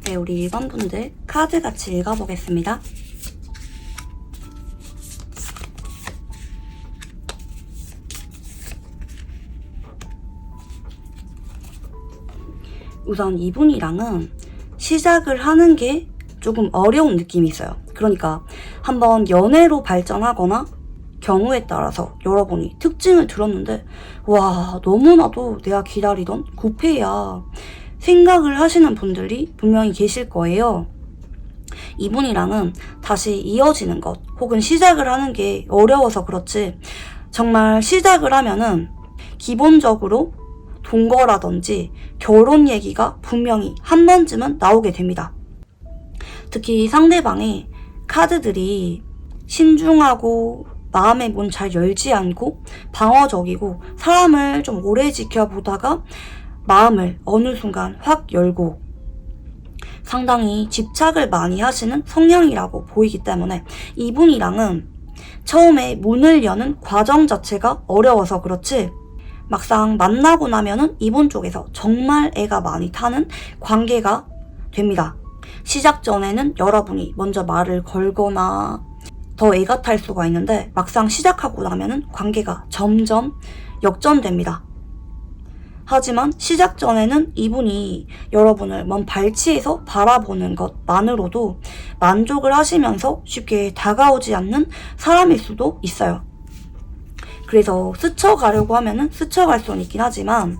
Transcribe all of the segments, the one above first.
네, 우리 1번 분들 카드 같이 읽어보겠습니다. 우선 이분이랑은 시작을 하는 게 조금 어려운 느낌이 있어요. 그러니까 한번 연애로 발전하거나 경우에 따라서 여러분이 특징을 들었는데 와, 너무나도 내가 기다리던 구페야 생각을 하시는 분들이 분명히 계실 거예요. 이분이랑은 다시 이어지는 것 혹은 시작을 하는 게 어려워서 그렇지 정말 시작을 하면은 기본적으로 동거라든지 결혼 얘기가 분명히 한 번쯤은 나오게 됩니다. 특히 상대방의 카드들이 신중하고 마음의 문 잘 열지 않고 방어적이고 사람을 좀 오래 지켜보다가 마음을 어느 순간 확 열고 상당히 집착을 많이 하시는 성향이라고 보이기 때문에 이분이랑은 처음에 문을 여는 과정 자체가 어려워서 그렇지 막상 만나고 나면은 이분 쪽에서 정말 애가 많이 타는 관계가 됩니다. 시작 전에는 여러분이 먼저 말을 걸거나 더 애가 탈 수가 있는데 막상 시작하고 나면은 관계가 점점 역전됩니다. 하지만 시작 전에는 이분이 여러분을 먼 발치에서 바라보는 것만으로도 만족을 하시면서 쉽게 다가오지 않는 사람일 수도 있어요. 그래서 스쳐가려고 하면은 스쳐갈 수는 있긴 하지만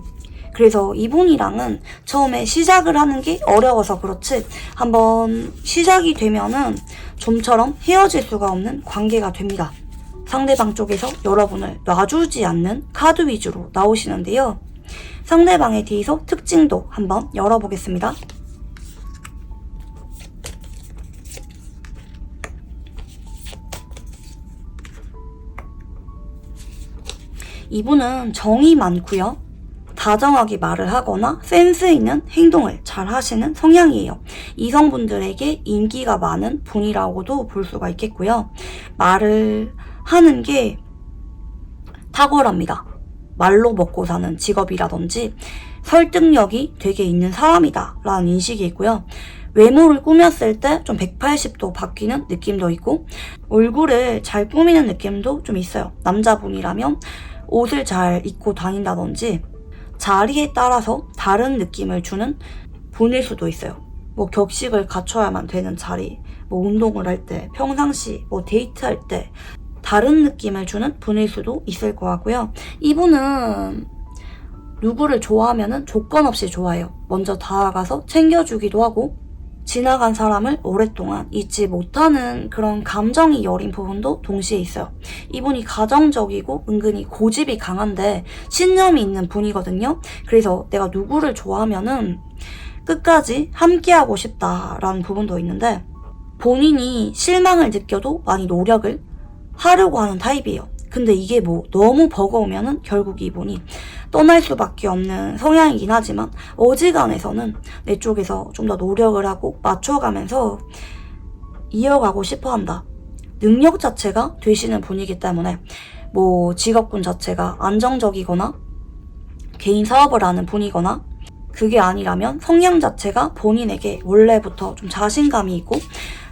그래서 이분이랑은 처음에 시작을 하는 게 어려워서 그렇지 한번 시작이 되면은 좀처럼 헤어질 수가 없는 관계가 됩니다. 상대방 쪽에서 여러분을 놔주지 않는 카드 위주로 나오시는데요. 상대방에 대해서 특징도 한번 열어보겠습니다. 이분은 정이 많고요. 다정하게 말을 하거나 센스 있는 행동을 잘 하시는 성향이에요. 이성분들에게 인기가 많은 분이라고도 볼 수가 있겠고요. 말을 하는 게 탁월합니다. 말로 먹고 사는 직업이라든지 설득력이 되게 있는 사람이다 라는 인식이 있고요. 외모를 꾸몄을 때 좀 180도 바뀌는 느낌도 있고 얼굴을 잘 꾸미는 느낌도 좀 있어요. 남자분이라면 옷을 잘 입고 다닌다든지 자리에 따라서 다른 느낌을 주는 분일 수도 있어요. 뭐 격식을 갖춰야만 되는 자리, 뭐 운동을 할 때, 평상시, 뭐 데이트할 때 다른 느낌을 주는 분일 수도 있을 것 같고요. 이분은 누구를 좋아하면은 조건 없이 좋아해요. 먼저 다가가서 챙겨주기도 하고 지나간 사람을 오랫동안 잊지 못하는 그런 감정이 여린 부분도 동시에 있어요. 이분이 가정적이고 은근히 고집이 강한데 신념이 있는 분이거든요. 그래서 내가 누구를 좋아하면은 끝까지 함께하고 싶다라는 부분도 있는데 본인이 실망을 느껴도 많이 노력을 하려고 하는 타입이에요. 근데 이게 뭐 너무 버거우면은 결국 이분이 떠날 수밖에 없는 성향이긴 하지만 어지간해서는 내 쪽에서 좀 더 노력을 하고 맞춰가면서 이어가고 싶어 한다. 능력 자체가 되시는 분이기 때문에 뭐 직업군 자체가 안정적이거나 개인 사업을 하는 분이거나 그게 아니라면 성향 자체가 본인에게 원래부터 좀 자신감이 있고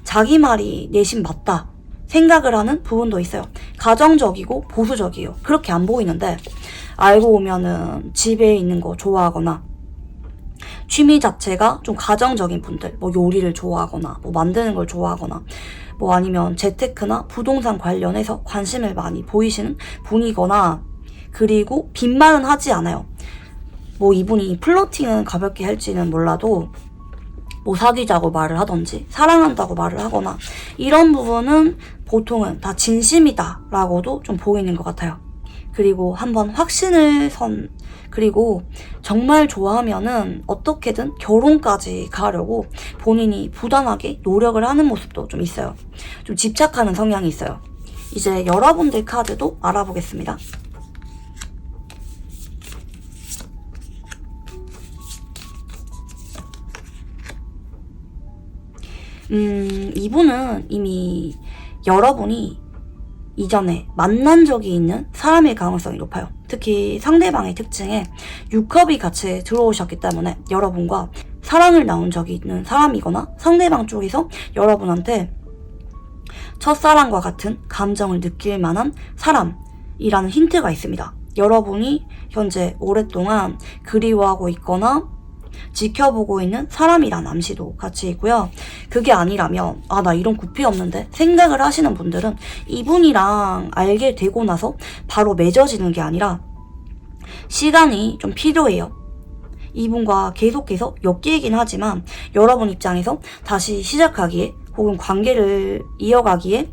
자기 말이 내심 맞다 생각을 하는 부분도 있어요. 가정적이고 보수적이에요. 그렇게 안 보이는데 알고 보면은 집에 있는 거 좋아하거나 취미 자체가 좀 가정적인 분들, 뭐 요리를 좋아하거나 뭐 만드는 걸 좋아하거나 뭐 아니면 재테크나 부동산 관련해서 관심을 많이 보이시는 분이거나 그리고 빈말은 하지 않아요. 뭐 이분이 플러팅은 가볍게 할지는 몰라도 뭐 사귀자고 말을 하던지 사랑한다고 말을 하거나 이런 부분은 보통은 다 진심이다 라고도 좀 보이는 것 같아요. 그리고 한번 확신을 그리고 정말 좋아하면은 어떻게든 결혼까지 가려고 본인이 부단하게 노력을 하는 모습도 좀 있어요. 좀 집착하는 성향이 있어요. 이제 여러분들 카드도 알아보겠습니다. 이분은 이미 여러분이 이전에 만난 적이 있는 사람일 가능성이 높아요. 특히 상대방의 특징에 6컵이 같이 들어오셨기 때문에 여러분과 사랑을 나눈 적이 있는 사람이거나 상대방 쪽에서 여러분한테 첫사랑과 같은 감정을 느낄 만한 사람이라는 힌트가 있습니다. 여러분이 현재 오랫동안 그리워하고 있거나 지켜보고 있는 사람이란 암시도 같이 있고요. 그게 아니라면 나 이런 구피 없는데 생각을 하시는 분들은 이분이랑 알게 되고 나서 바로 맺어지는 게 아니라 시간이 좀 필요해요. 이분과 계속해서 엮이긴 하지만 여러분 입장에서 다시 시작하기에 혹은 관계를 이어가기에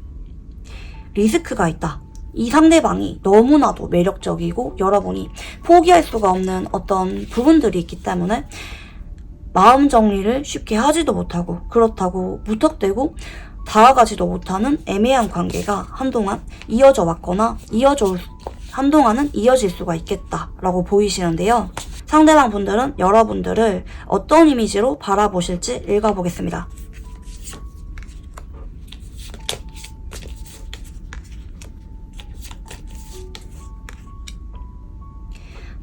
리스크가 있다. 이 상대방이 너무나도 매력적이고 여러분이 포기할 수가 없는 어떤 부분들이 있기 때문에 마음 정리를 쉽게 하지도 못하고 그렇다고 무턱대고 다가가지도 못하는 애매한 관계가 한동안 이어져 왔거나 한동안은 이어질 수가 있겠다라고 보이시는데요. 상대방 분들은 여러분들을 어떤 이미지로 바라보실지 읽어보겠습니다.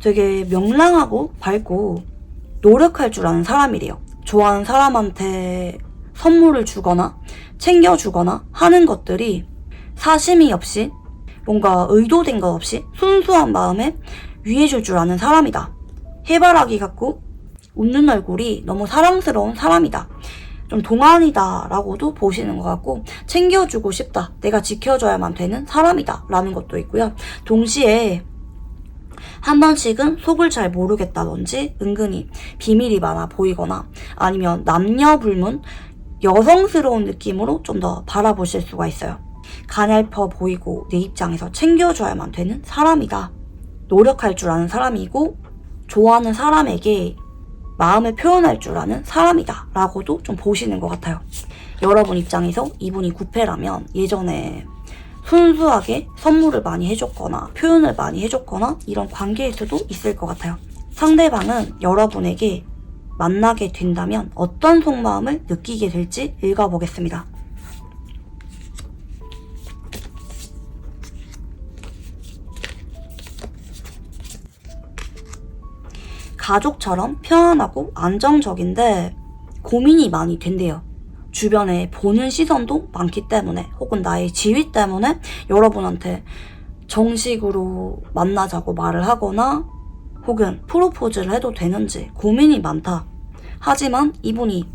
되게 명랑하고 밝고 노력할 줄 아는 사람이래요. 좋아하는 사람한테 선물을 주거나 챙겨주거나 하는 것들이 사심이 없이 뭔가 의도된 것 없이 순수한 마음에 위해줄 줄 아는 사람이다. 해바라기 같고 웃는 얼굴이 너무 사랑스러운 사람이다. 좀 동안이다 라고도 보시는 것 같고 챙겨주고 싶다. 내가 지켜줘야만 되는 사람이다 라는 것도 있고요. 동시에 한 번씩은 속을 잘 모르겠다든지 은근히 비밀이 많아 보이거나 아니면 남녀 불문 여성스러운 느낌으로 좀 더 바라보실 수가 있어요. 가냘퍼 보이고 내 입장에서 챙겨줘야만 되는 사람이다. 노력할 줄 아는 사람이고 좋아하는 사람에게 마음을 표현할 줄 아는 사람이다 라고도 좀 보시는 것 같아요. 여러분 입장에서 이분이 구패라면 예전에 순수하게 선물을 많이 해줬거나 표현을 많이 해줬거나 이런 관계일 수도 있을 것 같아요. 상대방은 여러분에게 만나게 된다면 어떤 속마음을 느끼게 될지 읽어보겠습니다. 가족처럼 편안하고 안정적인데 고민이 많이 된대요. 주변에 보는 시선도 많기 때문에 혹은 나의 지위 때문에 여러분한테 정식으로 만나자고 말을 하거나 혹은 프로포즈를 해도 되는지 고민이 많다. 하지만 이분이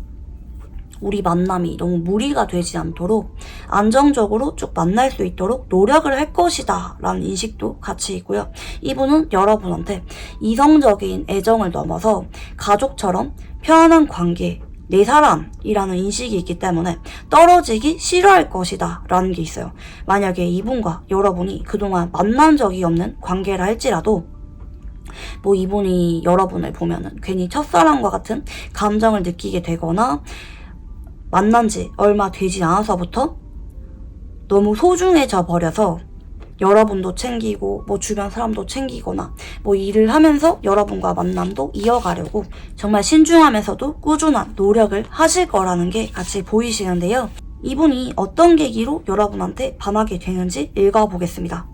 우리 만남이 너무 무리가 되지 않도록 안정적으로 쭉 만날 수 있도록 노력을 할 것이다 라는 인식도 같이 있고요. 이분은 여러분한테 이성적인 애정을 넘어서 가족처럼 편안한 관계, 내 사람이라는 인식이 있기 때문에 떨어지기 싫어할 것이다 라는 게 있어요. 만약에 이분과 여러분이 그동안 만난 적이 없는 관계라 할지라도 이분이 여러분을 보면은 괜히 첫사랑과 같은 감정을 느끼게 되거나 만난 지 얼마 되지 않아서부터 너무 소중해져 버려서 여러분도 챙기고 주변 사람도 챙기거나 일을 하면서 여러분과 만남도 이어가려고 정말 신중하면서도 꾸준한 노력을 하실 거라는 게 같이 보이시는데요. 이분이 어떤 계기로 여러분한테 반하게 되는지 읽어보겠습니다.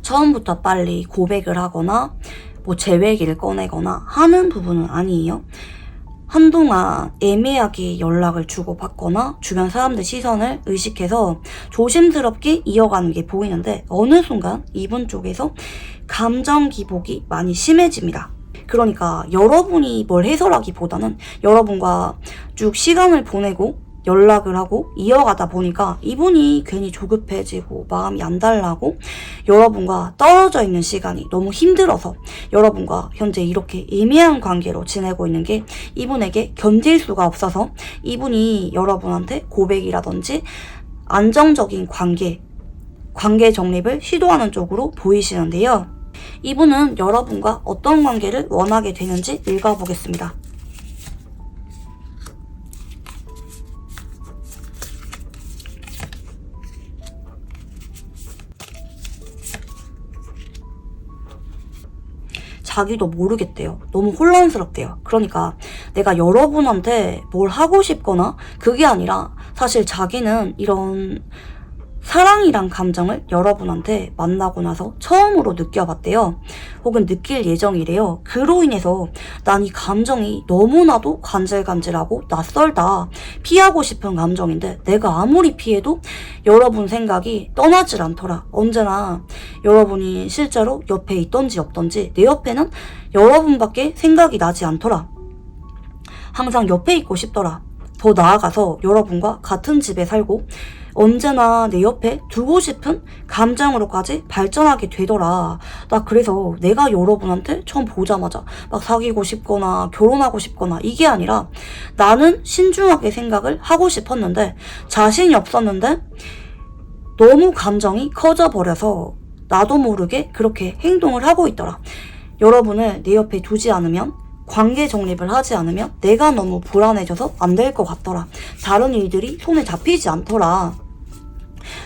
처음부터 빨리 고백을 하거나 재회기를 꺼내거나 하는 부분은 아니에요. 한동안 애매하게 연락을 주고받거나 주변 사람들 시선을 의식해서 조심스럽게 이어가는 게 보이는데 어느 순간 이분 쪽에서 감정 기복이 많이 심해집니다. 그러니까 여러분이 뭘 해서라기보다는 여러분과 쭉 시간을 보내고 연락을 하고 이어가다 보니까 이분이 괜히 조급해지고 마음이 안 달라고 여러분과 떨어져 있는 시간이 너무 힘들어서 여러분과 현재 이렇게 애매한 관계로 지내고 있는 게 이분에게 견딜 수가 없어서 이분이 여러분한테 고백이라든지 안정적인 관계 정립을 시도하는 쪽으로 보이시는데요. 이분은 여러분과 어떤 관계를 원하게 되는지 읽어보겠습니다. 자기도 모르겠대요. 너무 혼란스럽대요. 그러니까 내가 여러분한테 뭘 하고 싶거나 그게 아니라 사실 자기는 이런 사랑이란 감정을 여러분한테 만나고 나서 처음으로 느껴봤대요. 혹은 느낄 예정이래요. 그로 인해서 난 이 감정이 너무나도 간질간질하고 낯설다. 피하고 싶은 감정인데 내가 아무리 피해도 여러분 생각이 떠나질 않더라. 언제나 여러분이 실제로 옆에 있던지 없던지 내 옆에는 여러분밖에 생각이 나지 않더라. 항상 옆에 있고 싶더라. 더 나아가서 여러분과 같은 집에 살고 언제나 내 옆에 두고 싶은 감정으로까지 발전하게 되더라. 나 그래서 내가 여러분한테 처음 보자마자 막 사귀고 싶거나 결혼하고 싶거나 이게 아니라 나는 신중하게 생각을 하고 싶었는데 자신이 없었는데 너무 감정이 커져버려서 나도 모르게 그렇게 행동을 하고 있더라. 여러분을 내 옆에 두지 않으면 관계 정립을 하지 않으면 내가 너무 불안해져서 안 될 것 같더라. 다른 일들이 손에 잡히지 않더라.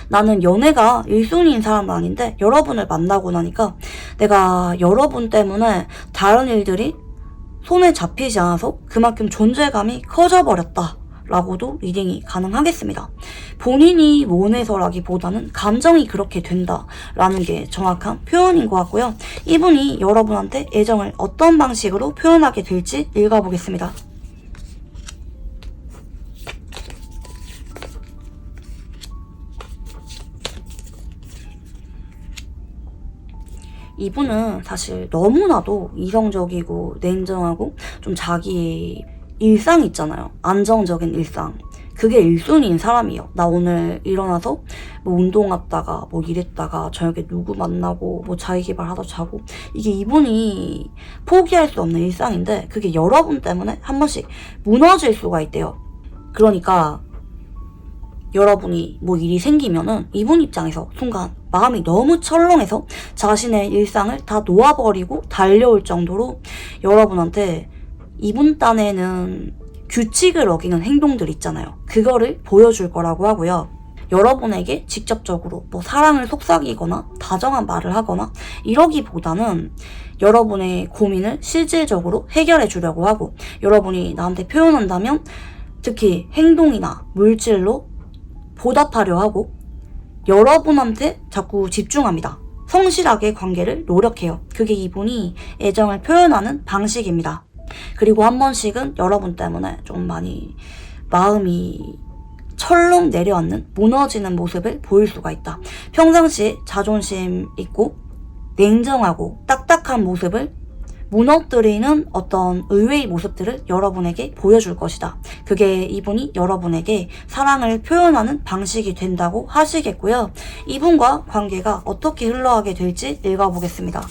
나는 연애가 1순위인 사람은 아닌데 여러분을 만나고 나니까 내가 여러분 때문에 다른 일들이 손에 잡히지 않아서 그만큼 존재감이 커져버렸다. 라고도 리딩이 가능하겠습니다. 본인이 원해서라기보다는 감정이 그렇게 된다라는 게 정확한 표현인 것 같고요. 이분이 여러분한테 애정을 어떤 방식으로 표현하게 될지 읽어보겠습니다. 이분은 사실 너무나도 이성적이고 냉정하고 좀 자기의 일상 있잖아요. 안정적인 일상. 그게 1순위인 사람이에요. 나 오늘 일어나서 뭐 운동 갔다가 뭐 이랬다가 저녁에 누구 만나고 뭐 자기계발하다 자고 이게 이분이 포기할 수 없는 일상인데 그게 여러분 때문에 한 번씩 무너질 수가 있대요. 그러니까 여러분이 뭐 일이 생기면은 이분 입장에서 순간 마음이 너무 철렁해서 자신의 일상을 다 놓아버리고 달려올 정도로 여러분한테 이분 딴에는 규칙을 어기는 행동들 있잖아요. 그거를 보여줄 거라고 하고요. 여러분에게 직접적으로 뭐 사랑을 속삭이거나 다정한 말을 하거나 이러기보다는 여러분의 고민을 실질적으로 해결해 주려고 하고 여러분이 나한테 표현한다면 특히 행동이나 물질로 보답하려 하고 여러분한테 자꾸 집중합니다. 성실하게 관계를 노력해요. 그게 이분이 애정을 표현하는 방식입니다. 그리고 한 번씩은 여러분 때문에 좀 많이 마음이 철렁 내려앉는 무너지는 모습을 보일 수가 있다. 평상시에 자존심 있고 냉정하고 딱딱한 모습을 무너뜨리는 어떤 의외의 모습들을 여러분에게 보여줄 것이다. 그게 이분이 여러분에게 사랑을 표현하는 방식이 된다고 하시겠고요. 이분과 관계가 어떻게 흘러가게 될지 읽어보겠습니다.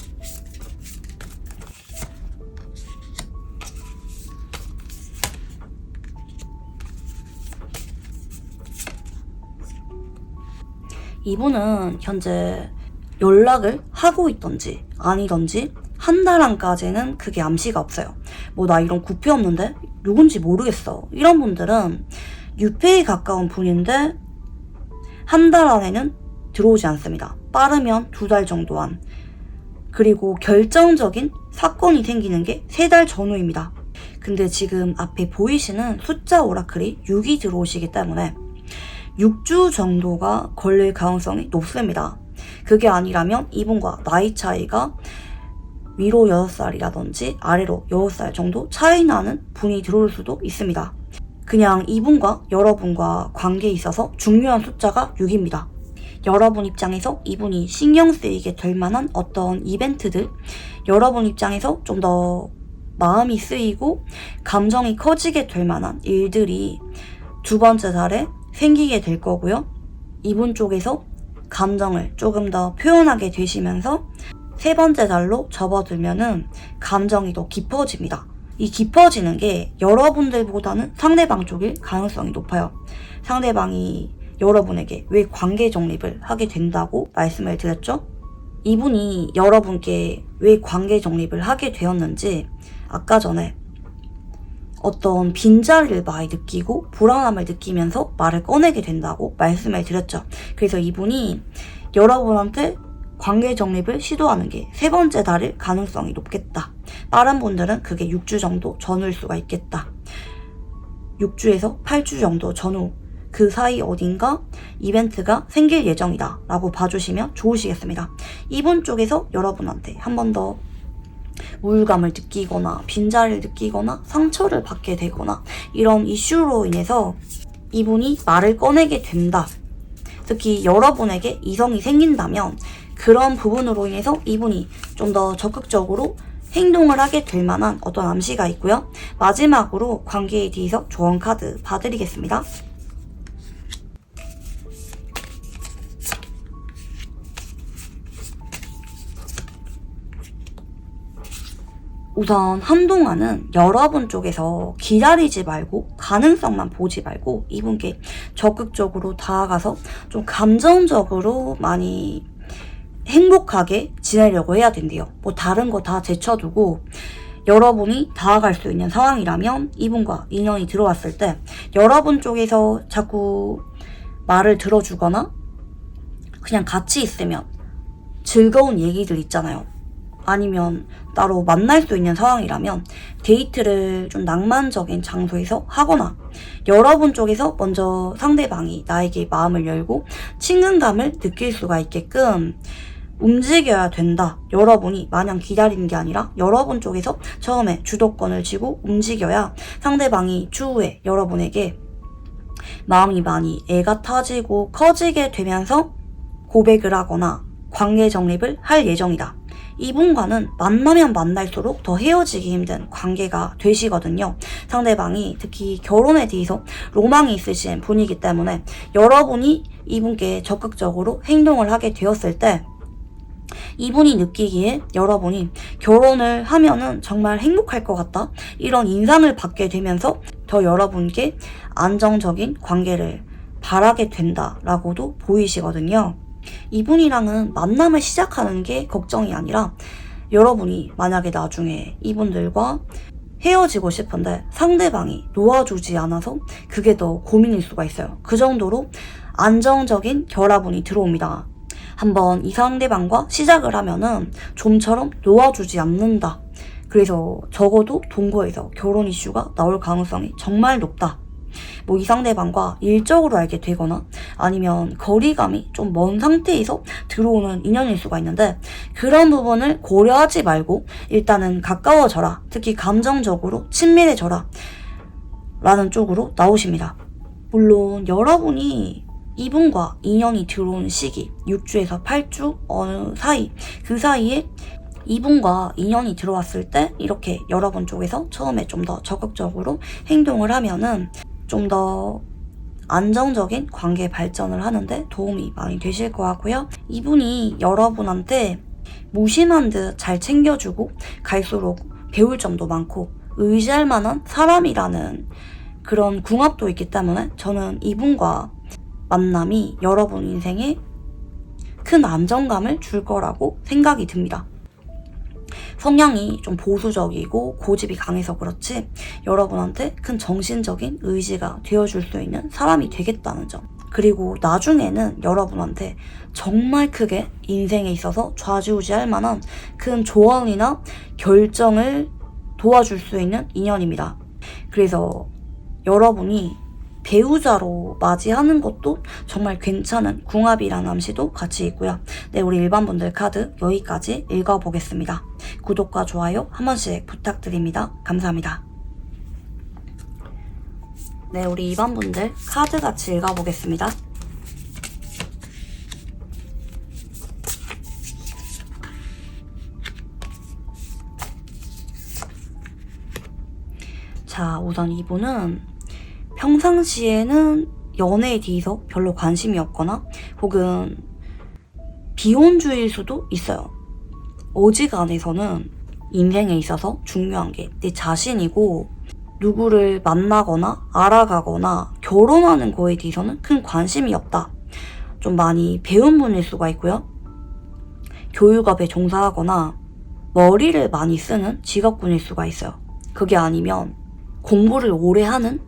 이분은 현재 연락을 하고 있던지 아니던지 한 달 안까지는 그게 암시가 없어요. 뭐 나 이런 구피 없는데 누군지 모르겠어. 이런 분들은 유폐에 가까운 분인데 한 달 안에는 들어오지 않습니다. 빠르면 2달 정도 안. 그리고 결정적인 사건이 생기는 게 3달 전후입니다. 근데 지금 앞에 보이시는 숫자 오라클이 6이 들어오시기 때문에 6주 정도가 걸릴 가능성이 높습니다. 그게 아니라면 이분과 나이 차이가 위로 6살이라든지 아래로 6살 정도 차이 나는 분이 들어올 수도 있습니다. 그냥 이분과 여러분과 관계에 있어서 중요한 숫자가 6입니다. 여러분 입장에서 이분이 신경 쓰이게 될 만한 어떤 이벤트들, 여러분 입장에서 좀 더 마음이 쓰이고 감정이 커지게 될 만한 일들이 2번째 달에 생기게 될 거고요. 이분 쪽에서 감정을 조금 더 표현하게 되시면서 3번째 달로 접어들면은 감정이 더 깊어집니다. 이 깊어지는 게 여러분들보다는 상대방 쪽일 가능성이 높아요. 상대방이 여러분에게 왜 관계 정립을 하게 된다고 말씀을 드렸죠? 이분이 여러분께 왜 관계 정립을 하게 되었는지 아까 전에 어떤 빈자리를 많이 느끼고 불안함을 느끼면서 말을 꺼내게 된다고 말씀을 드렸죠. 그래서 이분이 여러분한테 관계 정립을 시도하는 게 세 번째 달일 가능성이 높겠다. 빠른 분들은 그게 6주 정도 전후일 수가 있겠다. 6주에서 8주 정도 전후, 그 사이 어딘가 이벤트가 생길 예정이다 라고 봐주시면 좋으시겠습니다. 이분 쪽에서 여러분한테 한 번 더 우울감을 느끼거나 빈자리를 느끼거나 상처를 받게 되거나 이런 이슈로 인해서 이분이 말을 꺼내게 된다. 특히 여러분에게 이성이 생긴다면 그런 부분으로 인해서 이분이 좀 더 적극적으로 행동을 하게 될 만한 어떤 암시가 있고요. 마지막으로 관계에 대해서 조언 카드 봐드리겠습니다. 우선 한동안은 여러분 쪽에서 기다리지 말고 가능성만 보지 말고 이분께 적극적으로 다가가서 좀 감정적으로 많이 행복하게 지내려고 해야 된대요. 뭐 다른 거 다 제쳐두고 여러분이 다가갈 수 있는 상황이라면 이분과 인연이 들어왔을 때 여러분 쪽에서 자꾸 말을 들어주거나 그냥 같이 있으면 즐거운 얘기들 있잖아요. 아니면 따로 만날 수 있는 상황이라면 데이트를 좀 낭만적인 장소에서 하거나 여러분 쪽에서 먼저 상대방이 나에게 마음을 열고 친근감을 느낄 수가 있게끔 움직여야 된다. 여러분이 마냥 기다리는 게 아니라 여러분 쪽에서 처음에 주도권을 쥐고 움직여야 상대방이 추후에 여러분에게 마음이 많이 애가 타지고 커지게 되면서 고백을 하거나 관계 정립을 할 예정이다. 이분과는 만나면 만날수록 더 헤어지기 힘든 관계가 되시거든요. 상대방이 특히 결혼에 대해서 로망이 있으신 분이기 때문에 여러분이 이분께 적극적으로 행동을 하게 되었을 때 이분이 느끼기에 여러분이 결혼을 하면은 정말 행복할 것 같다. 이런 인상을 받게 되면서 더 여러분께 안정적인 관계를 바라게 된다라고도 보이시거든요. 이분이랑은 만남을 시작하는 게 걱정이 아니라 여러분이 만약에 나중에 이분들과 헤어지고 싶은데 상대방이 놓아주지 않아서 그게 더 고민일 수가 있어요. 그 정도로 안정적인 결합운이 들어옵니다. 한번 이 상대방과 시작을 하면은 좀처럼 놓아주지 않는다. 그래서 적어도 동거에서 결혼 이슈가 나올 가능성이 정말 높다. 뭐 이 상대방과 일적으로 알게 되거나 아니면 거리감이 좀 먼 상태에서 들어오는 인연일 수가 있는데 그런 부분을 고려하지 말고 일단은 가까워져라. 특히 감정적으로 친밀해져라. 라는 쪽으로 나오십니다. 물론 여러분이 이분과 인연이 들어온 시기 6주에서 8주 어느 사이 그 사이에 이분과 인연이 들어왔을 때 이렇게 여러분 쪽에서 처음에 좀 더 적극적으로 행동을 하면은 좀 더 안정적인 관계 발전을 하는데 도움이 많이 되실 것 같고요. 이분이 여러분한테 무심한 듯 잘 챙겨주고 갈수록 배울 점도 많고 의지할 만한 사람이라는 그런 궁합도 있기 때문에 저는 이분과 만남이 여러분 인생에 큰 안정감을 줄 거라고 생각이 듭니다. 성향이 좀 보수적이고 고집이 강해서 그렇지 여러분한테 큰 정신적인 의지가 되어줄 수 있는 사람이 되겠다는 점. 그리고 나중에는 여러분한테 정말 크게 인생에 있어서 좌지우지할 만한 큰 조언이나 결정을 도와줄 수 있는 인연입니다. 그래서 여러분이 배우자로 맞이하는 것도 정말 괜찮은 궁합이라는 암시도 같이 있고요. 네, 우리 일반분들 카드 여기까지 읽어보겠습니다. 구독과 좋아요 한 번씩 부탁드립니다. 감사합니다. 네, 우리 2번분들 카드 같이 읽어보겠습니다. 자, 우선 이분은 평상시에는 연애에 대해서 별로 관심이 없거나 혹은 비혼주의일 수도 있어요. 어지간해서는 인생에 있어서 중요한 게 내 자신이고 누구를 만나거나 알아가거나 결혼하는 거에 대해서는 큰 관심이 없다. 좀 많이 배운 분일 수가 있고요. 교육업에 종사하거나 머리를 많이 쓰는 직업군일 수가 있어요. 그게 아니면 공부를 오래 하는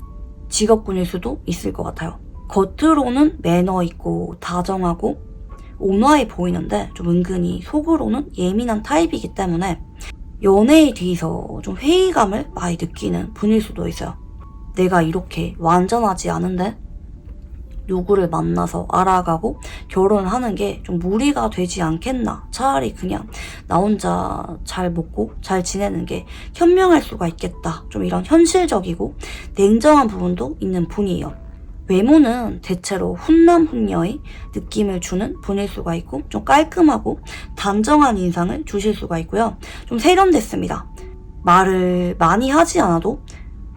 직업군일 수도 있을 것 같아요. 겉으로는 매너 있고 다정하고 온화해 보이는데 좀 은근히 속으로는 예민한 타입이기 때문에 연애에 대해서 좀 회의감을 많이 느끼는 분일 수도 있어요. 내가 이렇게 완전하지 않은데 누구를 만나서 알아가고 결혼을 하는 게 좀 무리가 되지 않겠나. 차라리 그냥 나 혼자 잘 먹고 잘 지내는 게 현명할 수가 있겠다. 좀 이런 현실적이고 냉정한 부분도 있는 분이에요. 외모는 대체로 훈남훈녀의 느낌을 주는 분일 수가 있고 좀 깔끔하고 단정한 인상을 주실 수가 있고요. 좀 세련됐습니다. 말을 많이 하지 않아도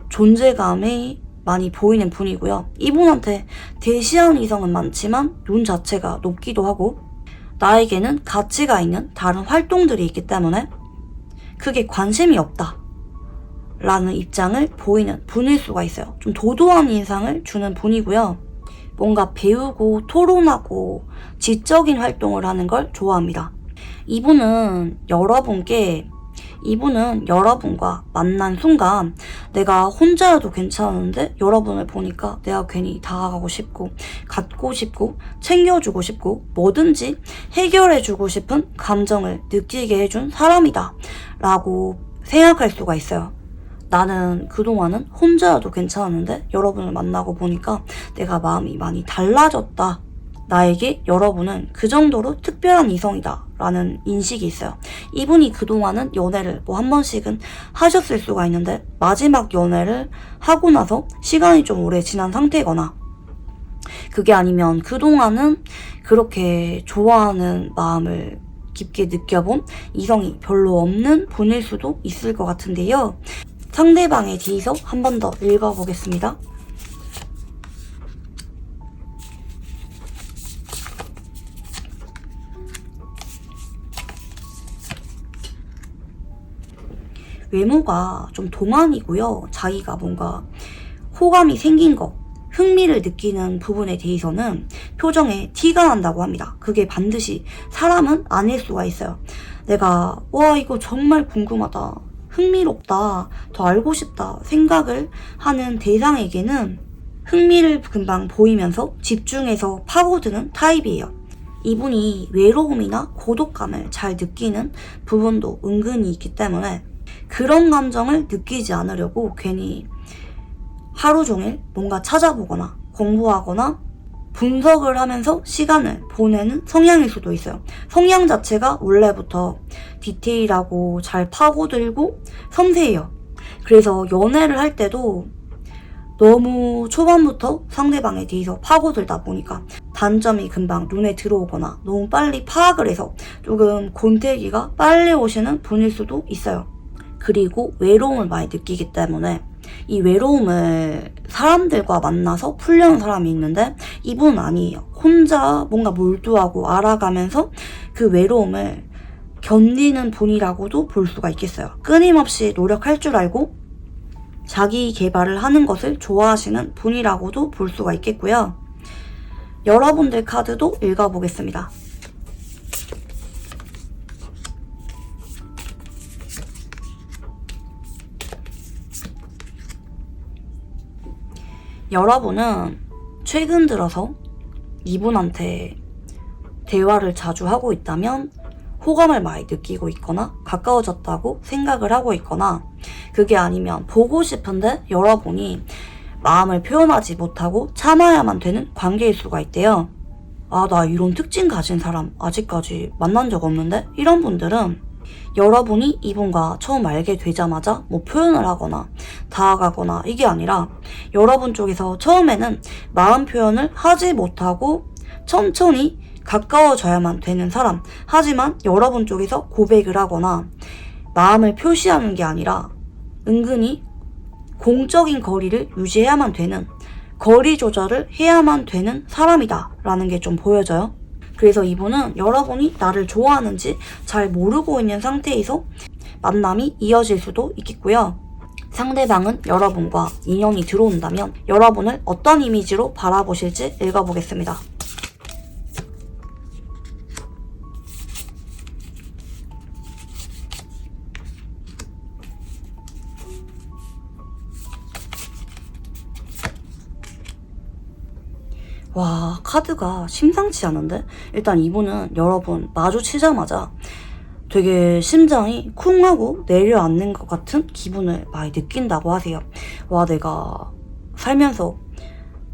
존재감이 많이 보이는 분이고요. 이분한테 대시하는 이성은 많지만 눈 자체가 높기도 하고 나에게는 가치가 있는 다른 활동들이 있기 때문에 크게 관심이 없다 라는 입장을 보이는 분일 수가 있어요. 좀 도도한 인상을 주는 분이고요. 뭔가 배우고 토론하고 지적인 활동을 하는 걸 좋아합니다. 이분은 여러분과 만난 순간 내가 혼자여도 괜찮은데 여러분을 보니까 내가 괜히 다가가고 싶고 갖고 싶고 챙겨주고 싶고 뭐든지 해결해주고 싶은 감정을 느끼게 해준 사람이다 라고 생각할 수가 있어요. 나는 그동안은 혼자여도 괜찮았는데 여러분을 만나고 보니까 내가 마음이 많이 달라졌다. 나에게 여러분은 그 정도로 특별한 이성이다 라는 인식이 있어요. 이분이 그동안은 연애를 한 번씩은 하셨을 수가 있는데 마지막 연애를 하고 나서 시간이 좀 오래 지난 상태거나 그게 아니면 그동안은 그렇게 좋아하는 마음을 깊게 느껴본 이성이 별로 없는 분일 수도 있을 것 같은데요. 상대방에 대해서 한 번 더 읽어보겠습니다. 외모가 좀 동안이고요. 자기가 뭔가 호감이 생긴 거, 흥미를 느끼는 부분에 대해서는 표정에 티가 난다고 합니다. 그게 반드시 사람은 아닐 수가 있어요. 내가 이거 정말 궁금하다, 흥미롭다, 더 알고 싶다 생각을 하는 대상에게는 흥미를 금방 보이면서 집중해서 파고드는 타입이에요. 이분이 외로움이나 고독감을 잘 느끼는 부분도 은근히 있기 때문에 그런 감정을 느끼지 않으려고 괜히 하루 종일 뭔가 찾아보거나 공부하거나 분석을 하면서 시간을 보내는 성향일 수도 있어요. 성향 자체가 원래부터 디테일하고 잘 파고들고 섬세해요. 그래서 연애를 할 때도 너무 초반부터 상대방에 대해서 파고들다 보니까 단점이 금방 눈에 들어오거나 너무 빨리 파악을 해서 조금 곤태기가 빨리 오시는 분일 수도 있어요. 그리고 외로움을 많이 느끼기 때문에 이 외로움을 사람들과 만나서 풀려는 사람이 있는데 이분은 아니에요. 혼자 뭔가 몰두하고 알아가면서 그 외로움을 견디는 분이라고도 볼 수가 있겠어요. 끊임없이 노력할 줄 알고 자기 개발을 하는 것을 좋아하시는 분이라고도 볼 수가 있겠고요. 여러분들 카드도 읽어보겠습니다. 여러분은 최근 들어서 이분한테 대화를 자주 하고 있다면 호감을 많이 느끼고 있거나 가까워졌다고 생각을 하고 있거나 그게 아니면 보고 싶은데 여러분이 마음을 표현하지 못하고 참아야만 되는 관계일 수가 있대요. 나 이런 특징 가진 사람 아직까지 만난 적 없는데? 이런 분들은 여러분이 이분과 처음 알게 되자마자 표현을 하거나 다가가거나 이게 아니라 여러분 쪽에서 처음에는 마음 표현을 하지 못하고 천천히 가까워져야만 되는 사람. 하지만 여러분 쪽에서 고백을 하거나 마음을 표시하는 게 아니라 은근히 공적인 거리를 유지해야만 되는, 거리 조절을 해야만 되는 사람이다 라는 게 좀 보여져요. 그래서 이분은 여러분이 나를 좋아하는지 잘 모르고 있는 상태에서 만남이 이어질 수도 있겠고요. 상대방은 여러분과 인연이 들어온다면 여러분을 어떤 이미지로 바라보실지 읽어보겠습니다. 와, 카드가 심상치 않은데? 일단 이분은 여러분 마주치자마자 되게 심장이 쿵 하고 내려앉는 것 같은 기분을 많이 느낀다고 하세요. 와, 내가 살면서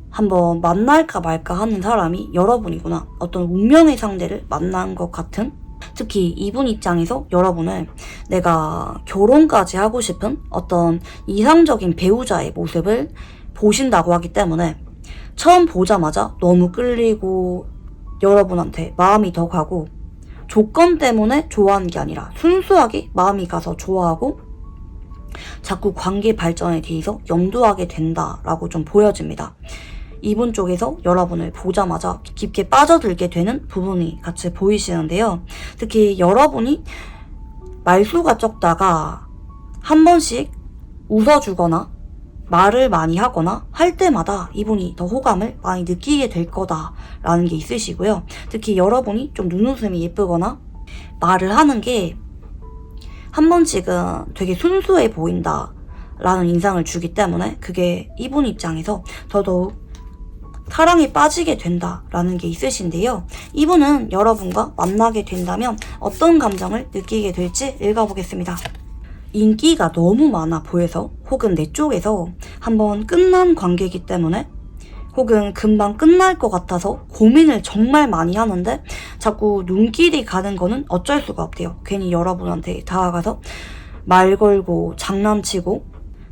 한번 만날까 말까 하는 사람이 여러분이구나. 어떤 운명의 상대를 만난 것 같은? 특히 이분 입장에서 여러분을 내가 결혼까지 하고 싶은 어떤 이상적인 배우자의 모습을 보신다고 하기 때문에 처음 보자마자 너무 끌리고 여러분한테 마음이 더 가고 조건 때문에 좋아하는 게 아니라 순수하게 마음이 가서 좋아하고 자꾸 관계 발전에 대해서 염두하게 된다라고 좀 보여집니다. 이분 쪽에서 여러분을 보자마자 깊게 빠져들게 되는 부분이 같이 보이시는데요. 특히 여러분이 말수가 적다가 한 번씩 웃어주거나 말을 많이 하거나 할 때마다 이분이 더 호감을 많이 느끼게 될 거다라는 게 있으시고요. 특히 여러분이 좀 눈웃음이 예쁘거나 말을 하는 게 한 번씩은 되게 순수해 보인다라는 인상을 주기 때문에 그게 이분 입장에서 더더욱 사랑에 빠지게 된다라는 게 있으신데요. 이분은 여러분과 만나게 된다면 어떤 감정을 느끼게 될지 읽어보겠습니다. 인기가 너무 많아 보여서 혹은 내 쪽에서 한번 끝난 관계이기 때문에 혹은 금방 끝날 것 같아서 고민을 정말 많이 하는데 자꾸 눈길이 가는 거는 어쩔 수가 없대요. 괜히 여러분한테 다가가서 말 걸고 장난치고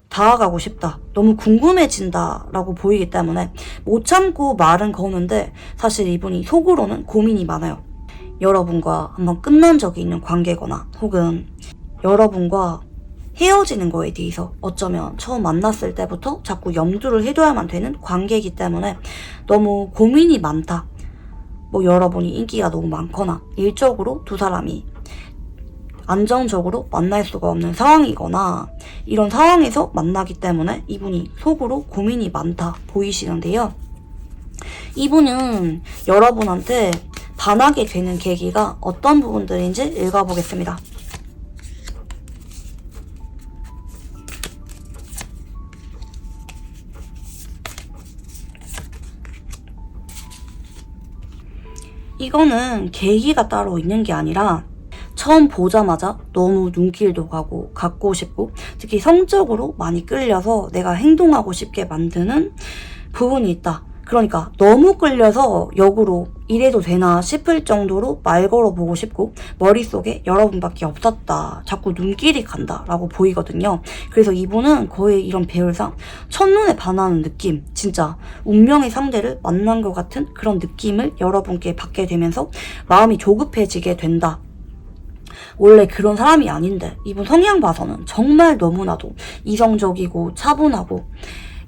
다가가고 싶다. 너무 궁금해진다 라고 보이기 때문에 못 참고 말은 거는데 사실 이분이 속으로는 고민이 많아요. 여러분과 한번 끝난 적이 있는 관계거나 혹은 여러분과 헤어지는 거에 대해서 어쩌면 처음 만났을 때부터 자꾸 염두를 해둬야만 되는 관계이기 때문에 너무 고민이 많다. 뭐 여러분이 인기가 너무 많거나 일적으로 두 사람이 안정적으로 만날 수가 없는 상황이거나 이런 상황에서 만나기 때문에 이분이 속으로 고민이 많다 보이시는데요. 이분은 여러분한테 반하게 되는 계기가 어떤 부분들인지 읽어보겠습니다. 이거는 계기가 따로 있는 게 아니라 처음 보자마자 너무 눈길도 가고 갖고 싶고 특히 성적으로 많이 끌려서 내가 행동하고 싶게 만드는 부분이 있다. 그러니까 너무 끌려서 역으로 이래도 되나 싶을 정도로 말 걸어보고 싶고 머릿속에 여러분밖에 없었다. 자꾸 눈길이 간다 라고 보이거든요. 그래서 이분은 거의 이런 배열상 첫눈에 반하는 느낌, 진짜 운명의 상대를 만난 것 같은 그런 느낌을 여러분께 받게 되면서 마음이 조급해지게 된다. 원래 그런 사람이 아닌데 이분 성향 봐서는 정말 너무나도 이성적이고 차분하고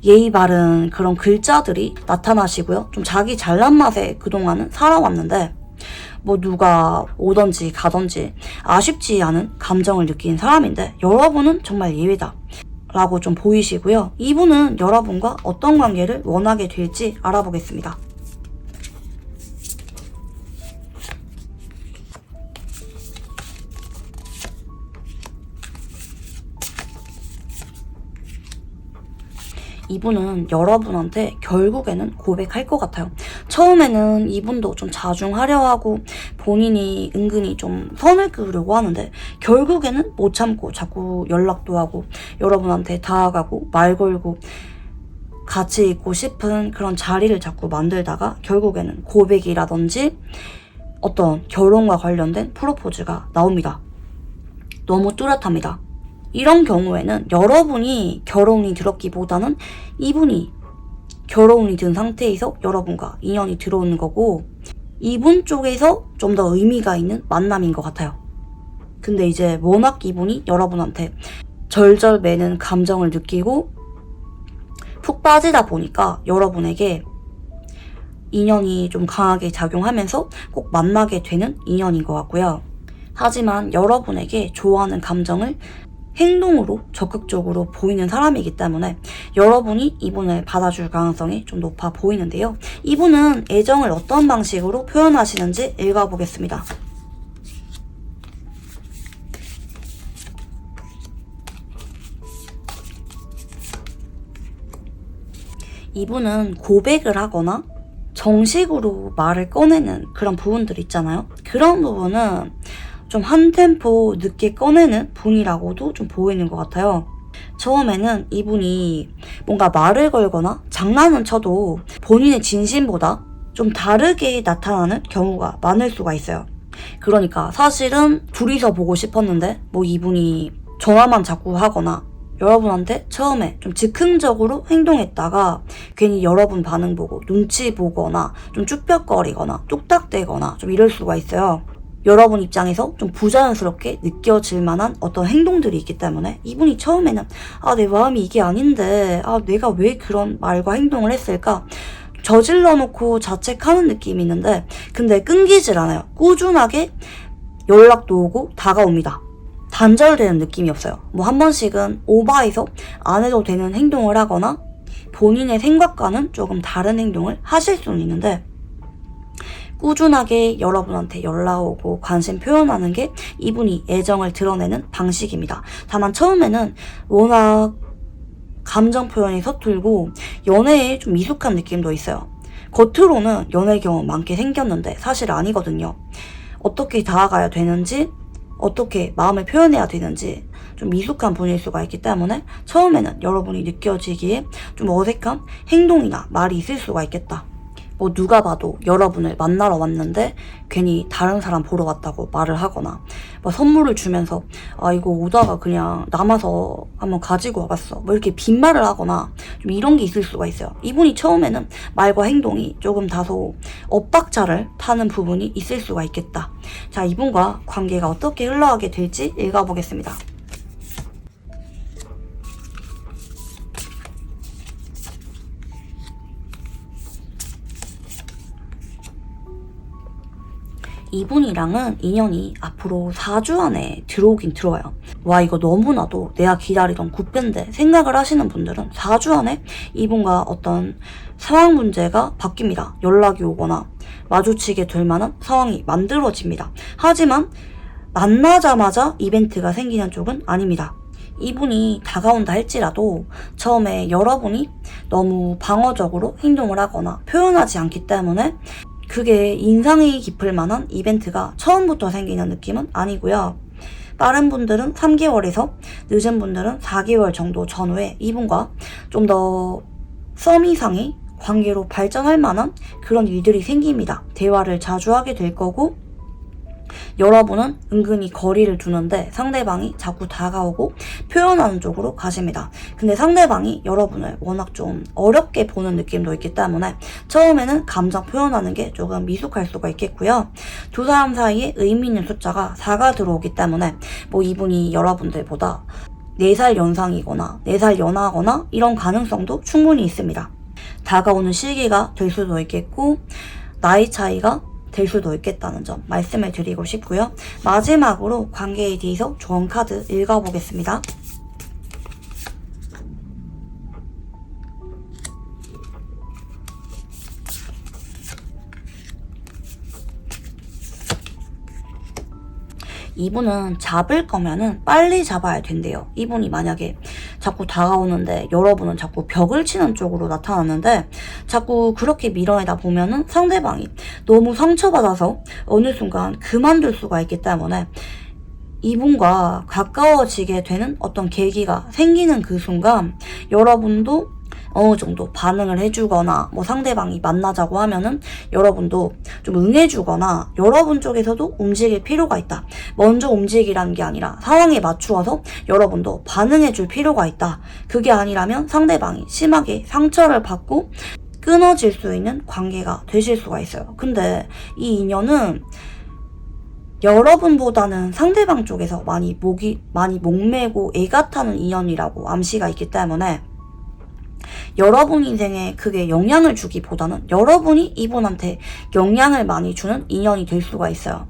예의 바른 그런 글자들이 나타나시고요. 좀 자기 잘난 맛에 그동안은 살아왔는데 뭐 누가 오던지 가던지 아쉽지 않은 감정을 느끼는 사람인데 여러분은 정말 예외다 라고 좀 보이시고요. 이분은 여러분과 어떤 관계를 원하게 될지 알아보겠습니다. 이분은 여러분한테 결국에는 고백할 것 같아요. 처음에는 이분도 좀 자중하려 하고 본인이 은근히 좀 선을 그으려고 하는데 결국에는 못 참고 자꾸 연락도 하고 여러분한테 다가가고 말 걸고 같이 있고 싶은 그런 자리를 자꾸 만들다가 결국에는 고백이라든지 어떤 결혼과 관련된 프로포즈가 나옵니다. 너무 뚜렷합니다. 이런 경우에는 여러분이 결혼이 들었기보다는 이분이 결혼이 든 상태에서 여러분과 인연이 들어오는 거고 이분 쪽에서 좀 더 의미가 있는 만남인 것 같아요. 근데 이제 워낙 이분이 여러분한테 절절 매는 감정을 느끼고 푹 빠지다 보니까 여러분에게 인연이 좀 강하게 작용하면서 꼭 만나게 되는 인연인 것 같고요. 하지만 여러분에게 좋아하는 감정을 행동으로 적극적으로 보이는 사람이기 때문에 여러분이 이분을 받아줄 가능성이 좀 높아 보이는데요. 이분은 애정을 어떤 방식으로 표현하시는지 읽어보겠습니다. 이분은 고백을 하거나 정식으로 말을 꺼내는 그런 부분들 있잖아요. 그런 부분은 좀 한 템포 늦게 꺼내는 분이라고도 좀 보이는 것 같아요. 처음에는 이분이 뭔가 말을 걸거나 장난은 쳐도 본인의 진심보다 좀 다르게 나타나는 경우가 많을 수가 있어요. 그러니까 사실은 둘이서 보고 싶었는데 뭐 이분이 전화만 자꾸 하거나 여러분한테 처음에 좀 즉흥적으로 행동했다가 괜히 여러분 반응 보고 눈치 보거나 좀 쭈뼛거리거나 뚝딱대거나 좀 이럴 수가 있어요. 여러분 입장에서 좀 부자연스럽게 느껴질 만한 어떤 행동들이 있기 때문에 이분이 처음에는 내 마음이 이게 아닌데 내가 왜 그런 말과 행동을 했을까? 저질러 놓고 자책하는 느낌이 있는데 근데 끊기질 않아요. 꾸준하게 연락도 오고 다가옵니다. 단절되는 느낌이 없어요. 뭐 한 번씩은 오버해서 안 해도 되는 행동을 하거나 본인의 생각과는 조금 다른 행동을 하실 수는 있는데 꾸준하게 여러분한테 연락 오고 관심 표현하는 게 이분이 애정을 드러내는 방식입니다. 다만 처음에는 워낙 감정 표현이 서툴고 연애에 좀 미숙한 느낌도 있어요. 겉으로는 연애 경험 많게 생겼는데 사실 아니거든요. 어떻게 다가가야 되는지 어떻게 마음을 표현해야 되는지 좀 미숙한 분일 수가 있기 때문에 처음에는 여러분이 느껴지기에 좀 어색한 행동이나 말이 있을 수가 있겠다. 뭐 누가 봐도 여러분을 만나러 왔는데 괜히 다른 사람 보러 왔다고 말을 하거나 뭐 선물을 주면서 이거 오다가 그냥 남아서 한번 가지고 와봤어 뭐 이렇게 빈말을 하거나 좀 이런 게 있을 수가 있어요. 이분이 처음에는 말과 행동이 조금 다소 엇박자를 타는 부분이 있을 수가 있겠다. 자, 이분과 관계가 어떻게 흘러가게 될지 읽어보겠습니다. 이분이랑은 인연이 앞으로 4주 안에 들어오긴 들어와요. 와, 이거 너무나도 내가 기다리던 굿밴데 생각을 하시는 분들은 4주 안에 이분과 어떤 상황 문제가 바뀝니다. 연락이 오거나 마주치게 될 만한 상황이 만들어집니다. 하지만 만나자마자 이벤트가 생기는 쪽은 아닙니다. 이분이 다가온다 할지라도 처음에 여러분이 너무 방어적으로 행동을 하거나 표현하지 않기 때문에 그게 인상이 깊을 만한 이벤트가 처음부터 생기는 느낌은 아니고요. 빠른 분들은 3개월에서 늦은 분들은 4개월 정도 전후에 이분과 좀 더 썸 이상의 관계로 발전할 만한 그런 일들이 생깁니다. 대화를 자주 하게 될 거고 여러분은 은근히 거리를 두는데 상대방이 자꾸 다가오고 표현하는 쪽으로 가십니다. 근데 상대방이 여러분을 워낙 좀 어렵게 보는 느낌도 있기 때문에 처음에는 감정 표현하는 게 조금 미숙할 수가 있겠고요. 두 사람 사이에 의미 있는 숫자가 4가 들어오기 때문에 뭐 이분이 여러분들보다 4살 연상이거나 4살 연하거나 이런 가능성도 충분히 있습니다. 다가오는 시기가 될 수도 있겠고 나이 차이가 될 수도 있겠다는 점 말씀을 드리고 싶고요. 마지막으로 관계에 대해서 조언 카드 읽어보겠습니다. 이분은 잡을 거면은 빨리 잡아야 된대요. 이분이 만약에 자꾸 다가오는데 여러분은 자꾸 벽을 치는 쪽으로 나타나는데 자꾸 그렇게 밀어내다 보면은 상대방이 너무 상처받아서 어느 순간 그만둘 수가 있기 때문에 이분과 가까워지게 되는 어떤 계기가 생기는 그 순간 여러분도 어느 정도 반응을 해주거나 뭐 상대방이 만나자고 하면은 여러분도 좀 응해주거나 여러분 쪽에서도 움직일 필요가 있다. 먼저 움직이라는 게 아니라 상황에 맞추어서 여러분도 반응해줄 필요가 있다. 그게 아니라면 상대방이 심하게 상처를 받고 끊어질 수 있는 관계가 되실 수가 있어요. 근데 이 인연은 여러분보다는 상대방 쪽에서 많이 목매고 애가 타는 인연이라고 암시가 있기 때문에 여러분 인생에 그게 영향을 주기보다는 여러분이 이분한테 영향을 많이 주는 인연이 될 수가 있어요.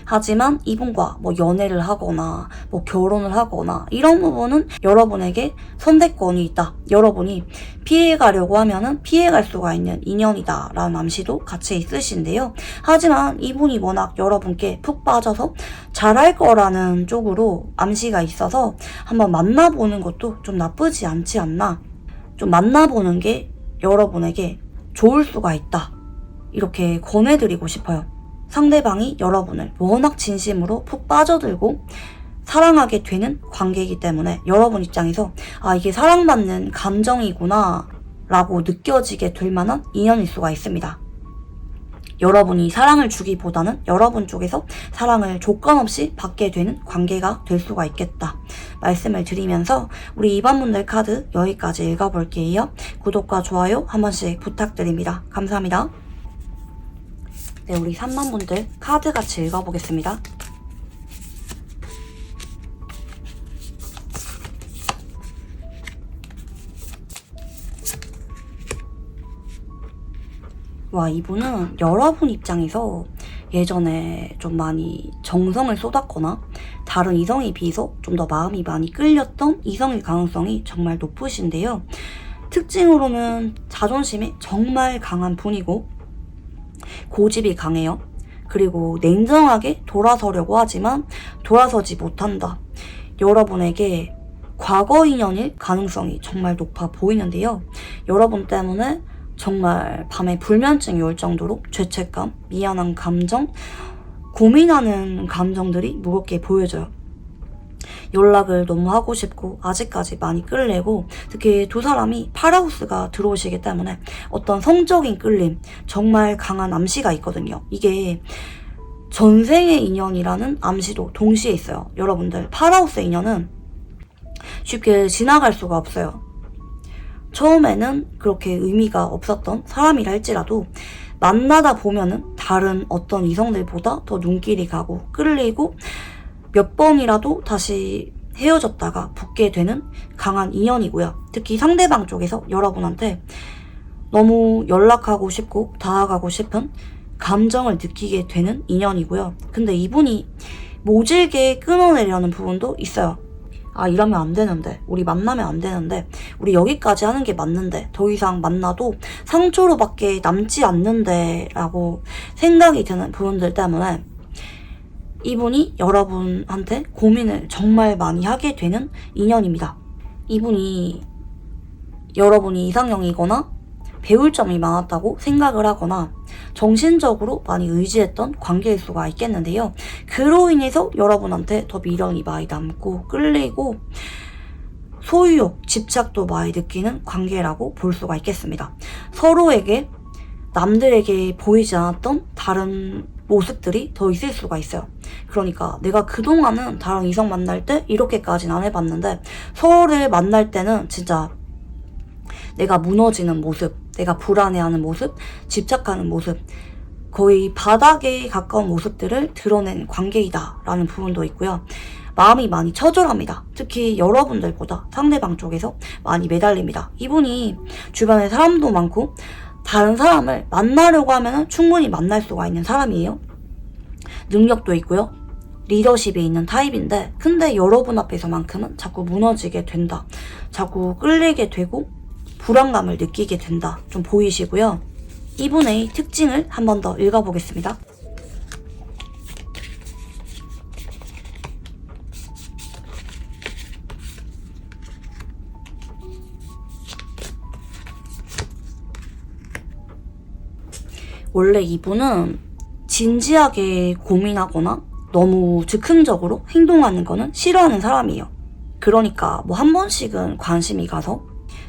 하지만 이분과 뭐 연애를 하거나 뭐 결혼을 하거나 이런 부분은 여러분에게 선택권이 있다. 여러분이 피해가려고 하면은 피해갈 수가 있는 인연이다 라는 암시도 같이 있으신데요. 하지만 이분이 워낙 여러분께 푹 빠져서 잘할 거라는 쪽으로 암시가 있어서 한번 만나보는 것도 좀 나쁘지 않지 않나. 좀 만나보는 게 여러분에게 좋을 수가 있다. 이렇게 권해드리고 싶어요. 상대방이 여러분을 워낙 진심으로 푹 빠져들고 사랑하게 되는 관계이기 때문에 여러분 입장에서 아, 이게 사랑받는 감정이구나 라고 느껴지게 될 만한 인연일 수가 있습니다. 여러분이 사랑을 주기보다는 여러분 쪽에서 사랑을 조건 없이 받게 되는 관계가 될 수가 있겠다 말씀을 드리면서 우리 2번 분들 카드 여기까지 읽어볼게요. 구독과 좋아요 한 번씩 부탁드립니다. 감사합니다. 네, 우리 3번 분들 카드 같이 읽어보겠습니다. 와, 이분은 여러분 입장에서 예전에 좀 많이 정성을 쏟았거나 다른 이성에 비해서 좀 더 마음이 많이 끌렸던 이성일 가능성이 정말 높으신데요. 특징으로는 자존심이 정말 강한 분이고 고집이 강해요. 그리고 냉정하게 돌아서려고 하지만 돌아서지 못한다. 여러분에게 과거 인연일 가능성이 정말 높아 보이는데요. 여러분 때문에 정말 밤에 불면증이 올 정도로 죄책감, 미안한 감정, 고민하는 감정들이 무겁게 보여져요. 연락을 너무 하고 싶고 아직까지 많이 끌리고 특히 두 사람이 파라우스가 들어오시기 때문에 어떤 성적인 끌림, 정말 강한 암시가 있거든요. 이게 전생의 인연이라는 암시도 동시에 있어요. 여러분들 파라우스 인연은 쉽게 지나갈 수가 없어요. 처음에는 그렇게 의미가 없었던 사람이라 할지라도 만나다 보면은 다른 어떤 이성들보다 더 눈길이 가고 끌리고 몇 번이라도 다시 헤어졌다가 붙게 되는 강한 인연이고요. 특히 상대방 쪽에서 여러분한테 너무 연락하고 싶고 다가가고 싶은 감정을 느끼게 되는 인연이고요. 근데 이분이 모질게 끊어내려는 부분도 있어요. 아, 이러면 안 되는데, 우리 만나면 안 되는데, 우리 여기까지 하는 게 맞는데, 더 이상 만나도 상처로밖에 남지 않는데 라고 생각이 드는 부분들 때문에 이분이 여러분한테 고민을 정말 많이 하게 되는 인연입니다. 이분이 여러분이 이상형이거나 배울 점이 많았다고 생각을 하거나 정신적으로 많이 의지했던 관계일 수가 있겠는데요. 그로 인해서 여러분한테 더 미련이 많이 남고 끌리고 소유욕, 집착도 많이 느끼는 관계라고 볼 수가 있겠습니다. 서로에게 남들에게 보이지 않았던 다른 모습들이 더 있을 수가 있어요. 그러니까 내가 그동안은 다른 이성 만날 때 이렇게까지는 안 해봤는데 서로를 만날 때는 진짜 내가 무너지는 모습, 내가 불안해하는 모습, 집착하는 모습, 거의 바닥에 가까운 모습들을 드러낸 관계이다 라는 부분도 있고요. 마음이 많이 처절합니다. 특히 여러분들보다 상대방 쪽에서 많이 매달립니다. 이분이 주변에 사람도 많고 다른 사람을 만나려고 하면 충분히 만날 수가 있는 사람이에요. 능력도 있고요. 리더십이 있는 타입인데 근데 여러분 앞에서만큼은 자꾸 무너지게 된다. 자꾸 끌리게 되고 불안감을 느끼게 된다. 좀 보이시고요. 이분의 특징을 한 번 더 읽어보겠습니다. 원래 이분은 진지하게 고민하거나 너무 즉흥적으로 행동하는 거는 싫어하는 사람이에요. 그러니까 뭐 한 번씩은 관심이 가서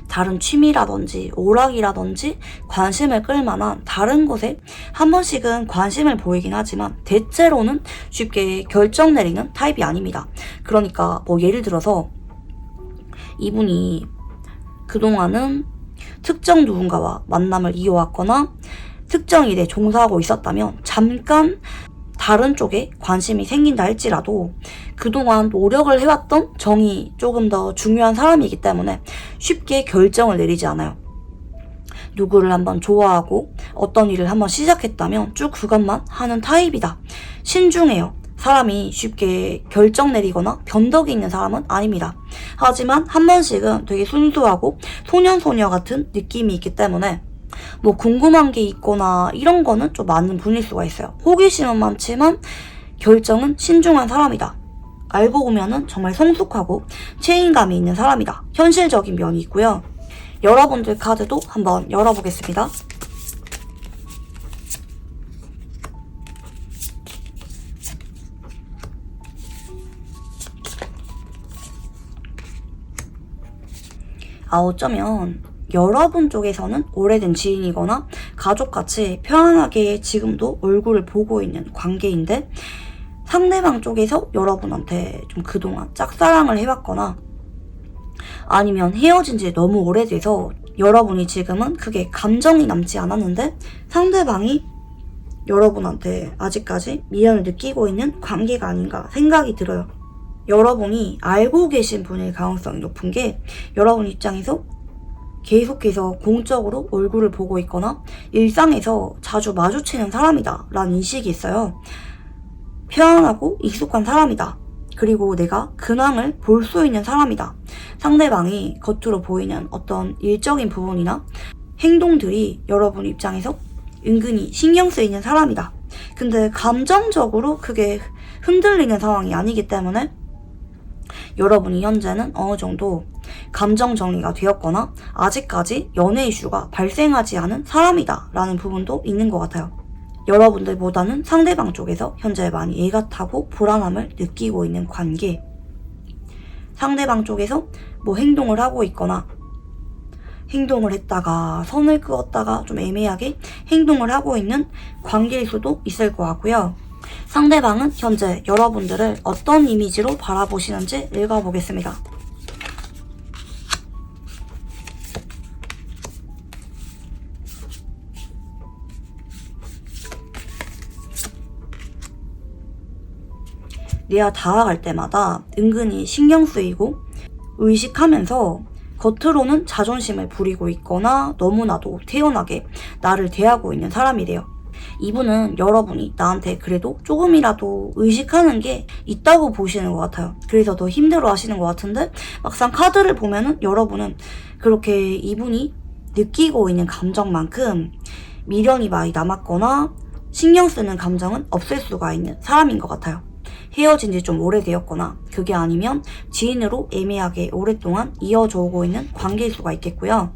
다른 취미라든지 오락이라든지 관심을 끌만한 다른 곳에 한 번씩은 관심을 보이긴 하지만 대체로는 쉽게 결정 내리는 타입이 아닙니다. 그러니까 뭐 예를 들어서 이분이 그동안은 특정 누군가와 만남을 이어왔거나 특정 일에 종사하고 있었다면 잠깐 다른 쪽에 관심이 생긴다 할지라도 그동안 노력을 해왔던 정이 조금 더 중요한 사람이기 때문에 쉽게 결정을 내리지 않아요. 누구를 한번 좋아하고 어떤 일을 한번 시작했다면 쭉 그것만 하는 타입이다. 신중해요. 사람이 쉽게 결정 내리거나 변덕이 있는 사람은 아닙니다. 하지만 한 번씩은 되게 순수하고 소년소녀 같은 느낌이 있기 때문에 뭐 궁금한 게 있거나 이런 거는 좀 많은 분일 수가 있어요. 호기심은 많지만 결정은 신중한 사람이다. 알고 보면은 정말 성숙하고 책임감이 있는 사람이다. 현실적인 면이 있고요. 여러분들 카드도 한번 열어보겠습니다. 어쩌면 여러분 쪽에서는 오래된 지인이거나 가족같이 편안하게 지금도 얼굴을 보고 있는 관계인데, 상대방 쪽에서 여러분한테 좀 그동안 짝사랑을 해왔거나 아니면 헤어진 지 너무 오래돼서 여러분이 지금은 그게 감정이 남지 않았는데 상대방이 여러분한테 아직까지 미련을 느끼고 있는 관계가 아닌가 생각이 들어요. 여러분이 알고 계신 분일 가능성이 높은 게, 여러분 입장에서 계속해서 공적으로 얼굴을 보고 있거나 일상에서 자주 마주치는 사람이다 라는 인식이 있어요. 편안하고 익숙한 사람이다. 그리고 내가 근황을 볼 수 있는 사람이다. 상대방이 겉으로 보이는 어떤 일적인 부분이나 행동들이 여러분 입장에서 은근히 신경 쓰이는 사람이다. 근데 감정적으로 그게 흔들리는 상황이 아니기 때문에 여러분이 현재는 어느 정도 감정 정리가 되었거나 아직까지 연애 이슈가 발생하지 않은 사람이다 라는 부분도 있는 것 같아요. 여러분들보다는 상대방 쪽에서 현재 많이 애가 타고 불안함을 느끼고 있는 관계, 상대방 쪽에서 뭐 행동을 하고 있거나 행동을 했다가 선을 그었다가 좀 애매하게 행동을 하고 있는 관계일 수도 있을 것 같고요. 상대방은 현재 여러분들을 어떤 이미지로 바라보시는지 읽어보겠습니다. 내가 다가갈 때마다 은근히 신경 쓰이고 의식하면서 겉으로는 자존심을 부리고 있거나 너무나도 태연하게 나를 대하고 있는 사람이래요. 이분은 여러분이 나한테 그래도 조금이라도 의식하는 게 있다고 보시는 것 같아요. 그래서 더 힘들어 하시는 것 같은데, 막상 카드를 보면은 여러분은 그렇게 이분이 느끼고 있는 감정만큼 미련이 많이 남았거나 신경 쓰는 감정은 없을 수가 있는 사람인 것 같아요. 헤어진 지 좀 오래되었거나 그게 아니면 지인으로 애매하게 오랫동안 이어져 오고 있는 관계일 수가 있겠고요.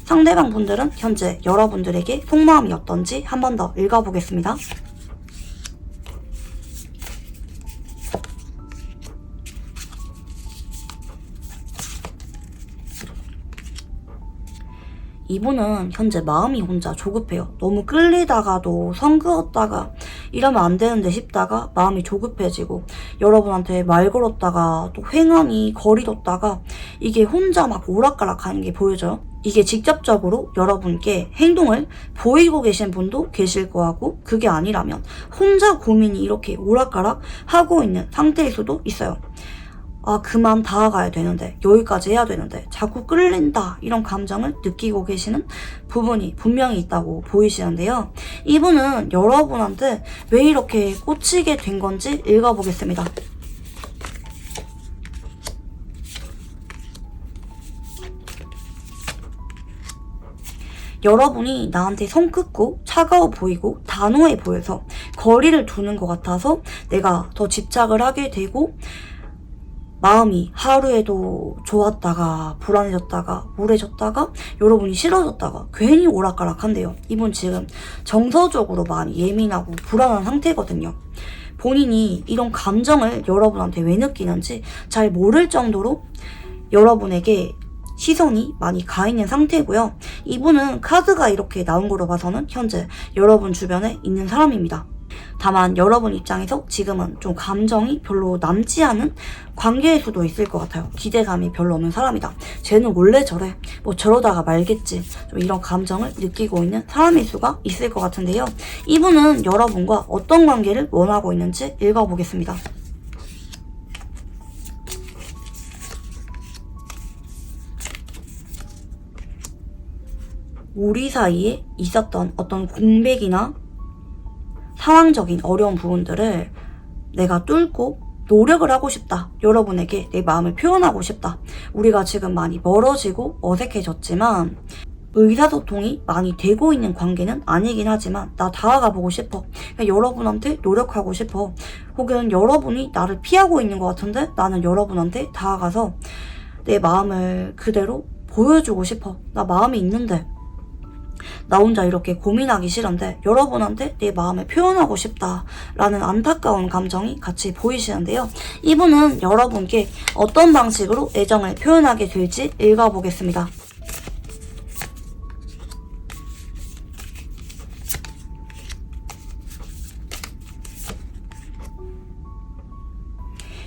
상대방 분들은 현재 여러분들에게 속마음이 어떤지 한 번 더 읽어보겠습니다. 이분은 현재 마음이 혼자 조급해요. 너무 끌리다가도 선 그었다가 이러면 안 되는데 싶다가 마음이 조급해지고, 여러분한테 말 걸었다가 또 횡하니 거리뒀다가 이게 혼자 막 오락가락하는 게 보여져요. 이게 직접적으로 여러분께 행동을 보이고 계신 분도 계실 거고, 그게 아니라면 혼자 고민이 이렇게 오락가락 하고 있는 상태일 수도 있어요. 그만 다가가야 되는데, 여기까지 해야 되는데 자꾸 끌린다, 이런 감정을 느끼고 계시는 부분이 분명히 있다고 보이시는데요. 이분은 여러분한테 왜 이렇게 꽂히게 된 건지 읽어보겠습니다. 여러분이 나한테 성 긋고 차가워 보이고 단호해 보여서 거리를 두는 것 같아서 내가 더 집착을 하게 되고, 마음이 하루에도 좋았다가 불안해졌다가 우울해졌다가 여러분이 싫어졌다가 괜히 오락가락한데요. 이분 지금 정서적으로 많이 예민하고 불안한 상태거든요. 본인이 이런 감정을 여러분한테 왜 느끼는지 잘 모를 정도로 여러분에게 시선이 많이 가 있는 상태고요. 이분은 카드가 이렇게 나온 거로 봐서는 현재 여러분 주변에 있는 사람입니다. 다만 여러분 입장에서 지금은 좀 감정이 별로 남지 않은 관계일 수도 있을 것 같아요. 기대감이 별로 없는 사람이다. 쟤는 원래 저래. 뭐 저러다가 말겠지. 좀 이런 감정을 느끼고 있는 사람일 수가 있을 것 같은데요. 이분은 여러분과 어떤 관계를 원하고 있는지 읽어보겠습니다. 우리 사이에 있었던 어떤 공백이나 상황적인 어려운 부분들을 내가 뚫고 노력을 하고 싶다. 여러분에게 내 마음을 표현하고 싶다. 우리가 지금 많이 멀어지고 어색해졌지만 의사소통이 많이 되고 있는 관계는 아니긴 하지만 나 다가가 보고 싶어. 그러니까 여러분한테 노력하고 싶어. 혹은 여러분이 나를 피하고 있는 것 같은데 나는 여러분한테 다가가서 내 마음을 그대로 보여주고 싶어. 나 마음이 있는데. 나 혼자 이렇게 고민하기 싫은데 여러분한테 내 마음을 표현하고 싶다라는 안타까운 감정이 같이 보이시는데요. 이분은 여러분께 어떤 방식으로 애정을 표현하게 될지 읽어보겠습니다.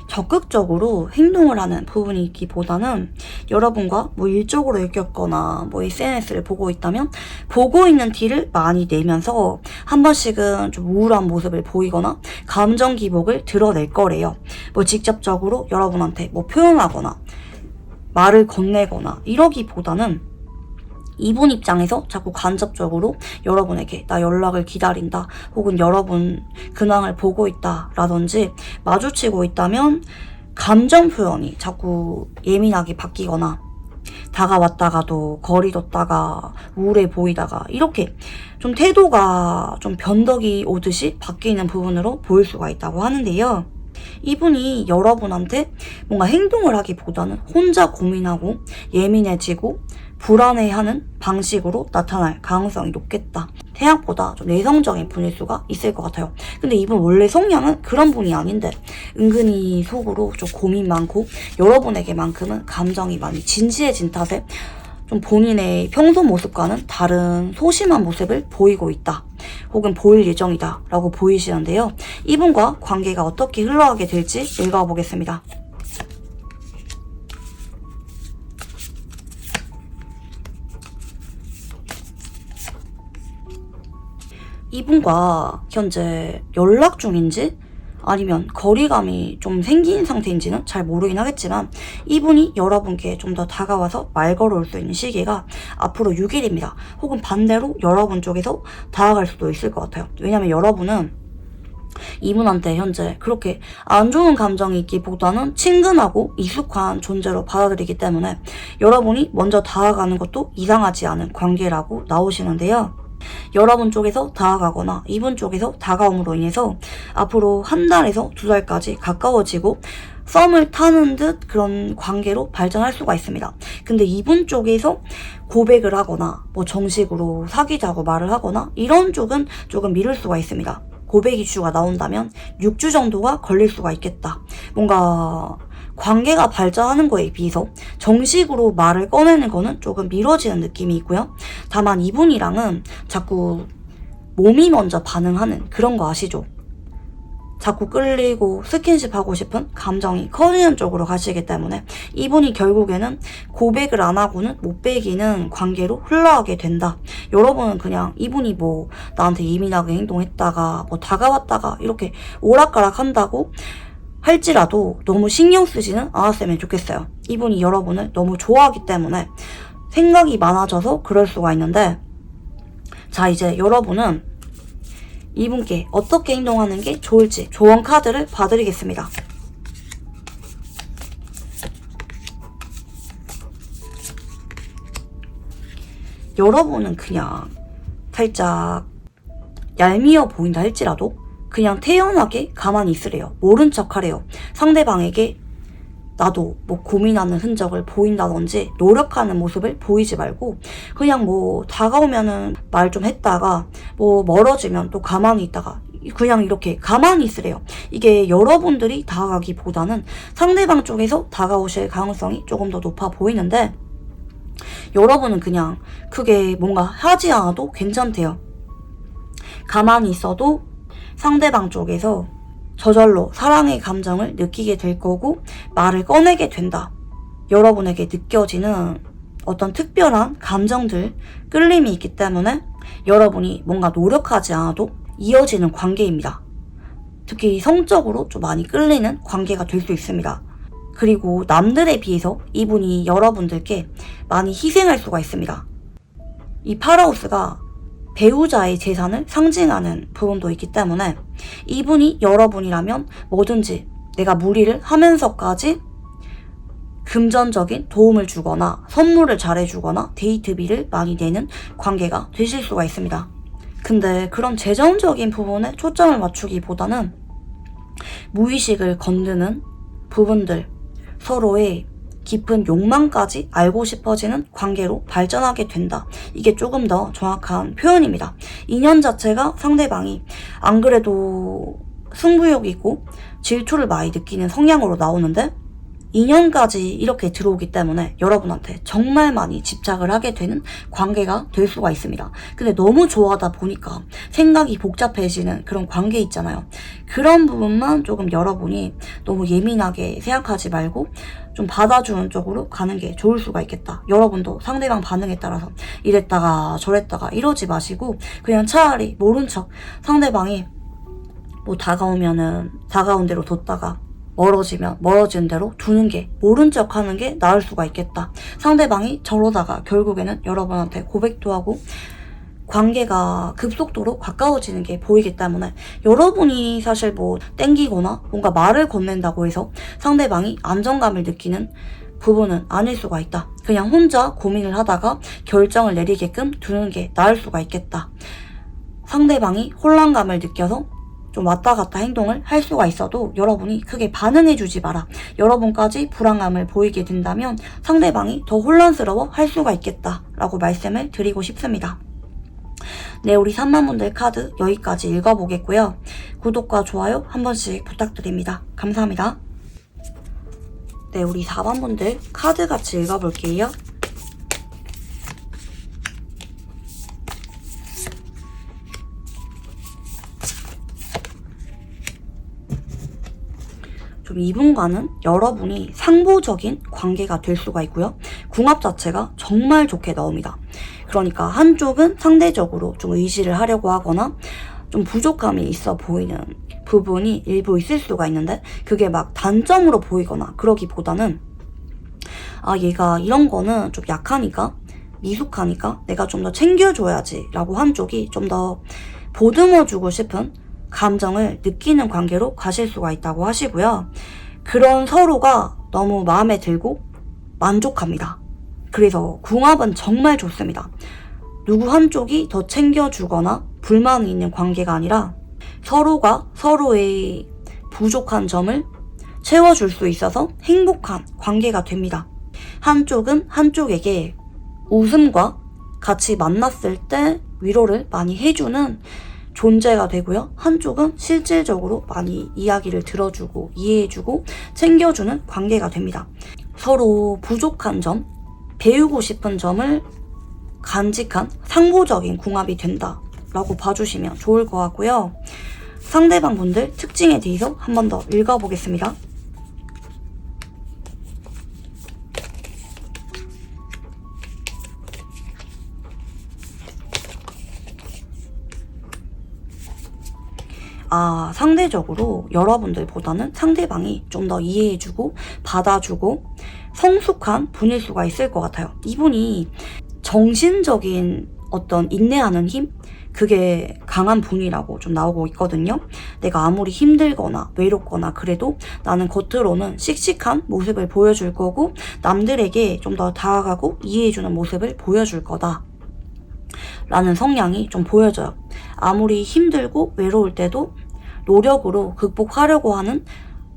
적극적으로 행동을 하는 부분이 있기보다는 여러분과 뭐 일적으로 엮였거나 뭐 SNS를 보고 있다면 보고 있는 티를 많이 내면서 한 번씩은 좀 우울한 모습을 보이거나 감정 기복을 드러낼 거래요. 뭐 직접적으로 여러분한테 뭐 표현하거나 말을 건네거나 이러기보다는 이분 입장에서 자꾸 간접적으로 여러분에게 나 연락을 기다린다 혹은 여러분 근황을 보고 있다 라든지 마주치고 있다면 감정 표현이 자꾸 예민하게 바뀌거나 다가왔다가도 거리 뒀다가 우울해 보이다가 이렇게 좀 태도가 좀 변덕이 오듯이 바뀌는 부분으로 보일 수가 있다고 하는데요. 이분이 여러분한테 뭔가 행동을 하기보다는 혼자 고민하고 예민해지고 불안해하는 방식으로 나타날 가능성이 높겠다. 생각보다 좀 내성적인 분일 수가 있을 것 같아요. 근데 이분 원래 성향은 그런 분이 아닌데 은근히 속으로 좀 고민 많고 여러분에게만큼은 감정이 많이 진지해진 탓에 좀 본인의 평소 모습과는 다른 소심한 모습을 보이고 있다. 혹은 보일 예정이다 라고 보이시는데요. 이분과 관계가 어떻게 흘러가게 될지 읽어보겠습니다. 이분과 현재 연락 중인지 아니면 거리감이 좀 생긴 상태인지는 잘 모르긴 하겠지만 이분이 여러분께 좀 더 다가와서 말 걸어올 수 있는 시기가 앞으로 6일입니다. 혹은 반대로 여러분 쪽에서 다가갈 수도 있을 것 같아요. 왜냐면 여러분은 이분한테 현재 그렇게 안 좋은 감정이 있기보다는 친근하고 익숙한 존재로 받아들이기 때문에 여러분이 먼저 다가가는 것도 이상하지 않은 관계라고 나오시는데요. 여러분 쪽에서 다가가거나 이분 쪽에서 다가옴으로 인해서 앞으로 한 달에서 2달까지 가까워지고 썸을 타는 듯 그런 관계로 발전할 수가 있습니다. 근데 이분 쪽에서 고백을 하거나 뭐 정식으로 사귀자고 말을 하거나 이런 쪽은 조금 미룰 수가 있습니다. 고백 이슈가 나온다면 6주 정도가 걸릴 수가 있겠다. 뭔가 관계가 발전하는 거에 비해서 정식으로 말을 꺼내는 거는 조금 미뤄지는 느낌이 있고요. 다만 이분이랑은 자꾸 몸이 먼저 반응하는 그런 거 아시죠? 자꾸 끌리고 스킨십 하고 싶은 감정이 커지는 쪽으로 가시기 때문에 이분이 결국에는 고백을 안 하고는 못 베기는 관계로 흘러가게 된다. 여러분은 그냥 이분이 뭐 나한테 예민하게 행동했다가 뭐 다가왔다가 이렇게 오락가락 한다고 할지라도 너무 신경 쓰지는 않았으면 좋겠어요. 이분이 여러분을 너무 좋아하기 때문에 생각이 많아져서 그럴 수가 있는데, 자, 이제 여러분은 이분께 어떻게 행동하는 게 좋을지 조언 카드를 봐드리겠습니다. 여러분은 그냥 살짝 얄미워 보인다 할지라도 그냥 태연하게 가만히 있으래요. 모른 척 하래요. 상대방에게 나도 뭐 고민하는 흔적을 보인다든지 노력하는 모습을 보이지 말고 그냥 뭐 다가오면은 말 좀 했다가 뭐 멀어지면 또 가만히 있다가 그냥 이렇게 가만히 있으래요. 이게 여러분들이 다가가기보다는 상대방 쪽에서 다가오실 가능성이 조금 더 높아 보이는데, 여러분은 그냥 크게 뭔가 하지 않아도 괜찮대요. 가만히 있어도 상대방 쪽에서 저절로 사랑의 감정을 느끼게 될 거고 말을 꺼내게 된다. 여러분에게 느껴지는 어떤 특별한 감정들, 끌림이 있기 때문에 여러분이 뭔가 노력하지 않아도 이어지는 관계입니다. 특히 성적으로 좀 많이 끌리는 관계가 될 수 있습니다. 그리고 남들에 비해서 이분이 여러분들께 많이 희생할 수가 있습니다. 이 파라오스가 배우자의 재산을 상징하는 부분도 있기 때문에 이분이 여러분이라면 뭐든지 내가 무리를 하면서까지 금전적인 도움을 주거나 선물을 잘해주거나 데이트비를 많이 내는 관계가 되실 수가 있습니다. 근데 그런 재정적인 부분에 초점을 맞추기보다는 무의식을 건드는 부분들, 서로의 깊은 욕망까지 알고 싶어지는 관계로 발전하게 된다. 이게 조금 더 정확한 표현입니다. 인연 자체가 상대방이 안 그래도 승부욕이 있고 질투를 많이 느끼는 성향으로 나오는데, 인연까지 이렇게 들어오기 때문에 여러분한테 정말 많이 집착을 하게 되는 관계가 될 수가 있습니다. 근데 너무 좋아하다 보니까 생각이 복잡해지는 그런 관계 있잖아요. 그런 부분만 조금 여러분이 너무 예민하게 생각하지 말고 좀 받아주는 쪽으로 가는 게 좋을 수가 있겠다. 여러분도 상대방 반응에 따라서 이랬다가 저랬다가 이러지 마시고 그냥 차라리 모른 척 상대방이 뭐 다가오면은 다가온 대로 뒀다가 멀어지면 멀어지는 대로 두는 게, 모른 척 하는 게 나을 수가 있겠다. 상대방이 저러다가 결국에는 여러분한테 고백도 하고 관계가 급속도로 가까워지는 게 보이기 때문에 여러분이 사실 뭐 땡기거나 뭔가 말을 건넨다고 해서 상대방이 안정감을 느끼는 부분은 아닐 수가 있다. 그냥 혼자 고민을 하다가 결정을 내리게끔 두는 게 나을 수가 있겠다. 상대방이 혼란감을 느껴서 좀 왔다 갔다 행동을 할 수가 있어도 여러분이 크게 반응해주지 마라. 여러분까지 불안감을 보이게 된다면 상대방이 더 혼란스러워 할 수가 있겠다 라고 말씀을 드리고 싶습니다. 네, 우리 3만분들 카드 여기까지 읽어보겠고요. 구독과 좋아요 한 번씩 부탁드립니다. 감사합니다. 네, 우리 4만분들 카드 같이 읽어볼게요. 좀 이분과는 여러분이 상보적인 관계가 될 수가 있고요. 궁합 자체가 정말 좋게 나옵니다. 그러니까 한쪽은 상대적으로 좀 의지를 하려고 하거나 좀 부족함이 있어 보이는 부분이 일부 있을 수가 있는데, 그게 막 단점으로 보이거나 그러기보다는 얘가 이런 거는 좀 약하니까, 미숙하니까 내가 좀 더 챙겨줘야지 라고 한쪽이 좀 더 보듬어주고 싶은 감정을 느끼는 관계로 가실 수가 있다고 하시고요. 그런 서로가 너무 마음에 들고 만족합니다. 그래서 궁합은 정말 좋습니다. 누구 한쪽이 더 챙겨주거나 불만이 있는 관계가 아니라 서로가 서로의 부족한 점을 채워줄 수 있어서 행복한 관계가 됩니다. 한쪽은 한쪽에게 웃음과 같이 만났을 때 위로를 많이 해주는 존재가 되고요. 한쪽은 실질적으로 많이 이야기를 들어주고 이해해주고 챙겨주는 관계가 됩니다. 서로 부족한 점, 배우고 싶은 점을 간직한 상보적인 궁합이 된다라고 봐주시면 좋을 것 같고요. 상대방 분들 특징에 대해서 한 번 더 읽어보겠습니다. 상대적으로 여러분들보다는 상대방이 좀 더 이해해주고 받아주고 성숙한 분일 수가 있을 것 같아요. 이분이 정신적인 어떤 인내하는 힘? 그게 강한 분이라고 좀 나오고 있거든요. 내가 아무리 힘들거나 외롭거나 그래도 나는 겉으로는 씩씩한 모습을 보여줄 거고 남들에게 좀 더 다가가고 이해해주는 모습을 보여줄 거다 라는 성향이 좀 보여져요. 아무리 힘들고 외로울 때도 노력으로 극복하려고 하는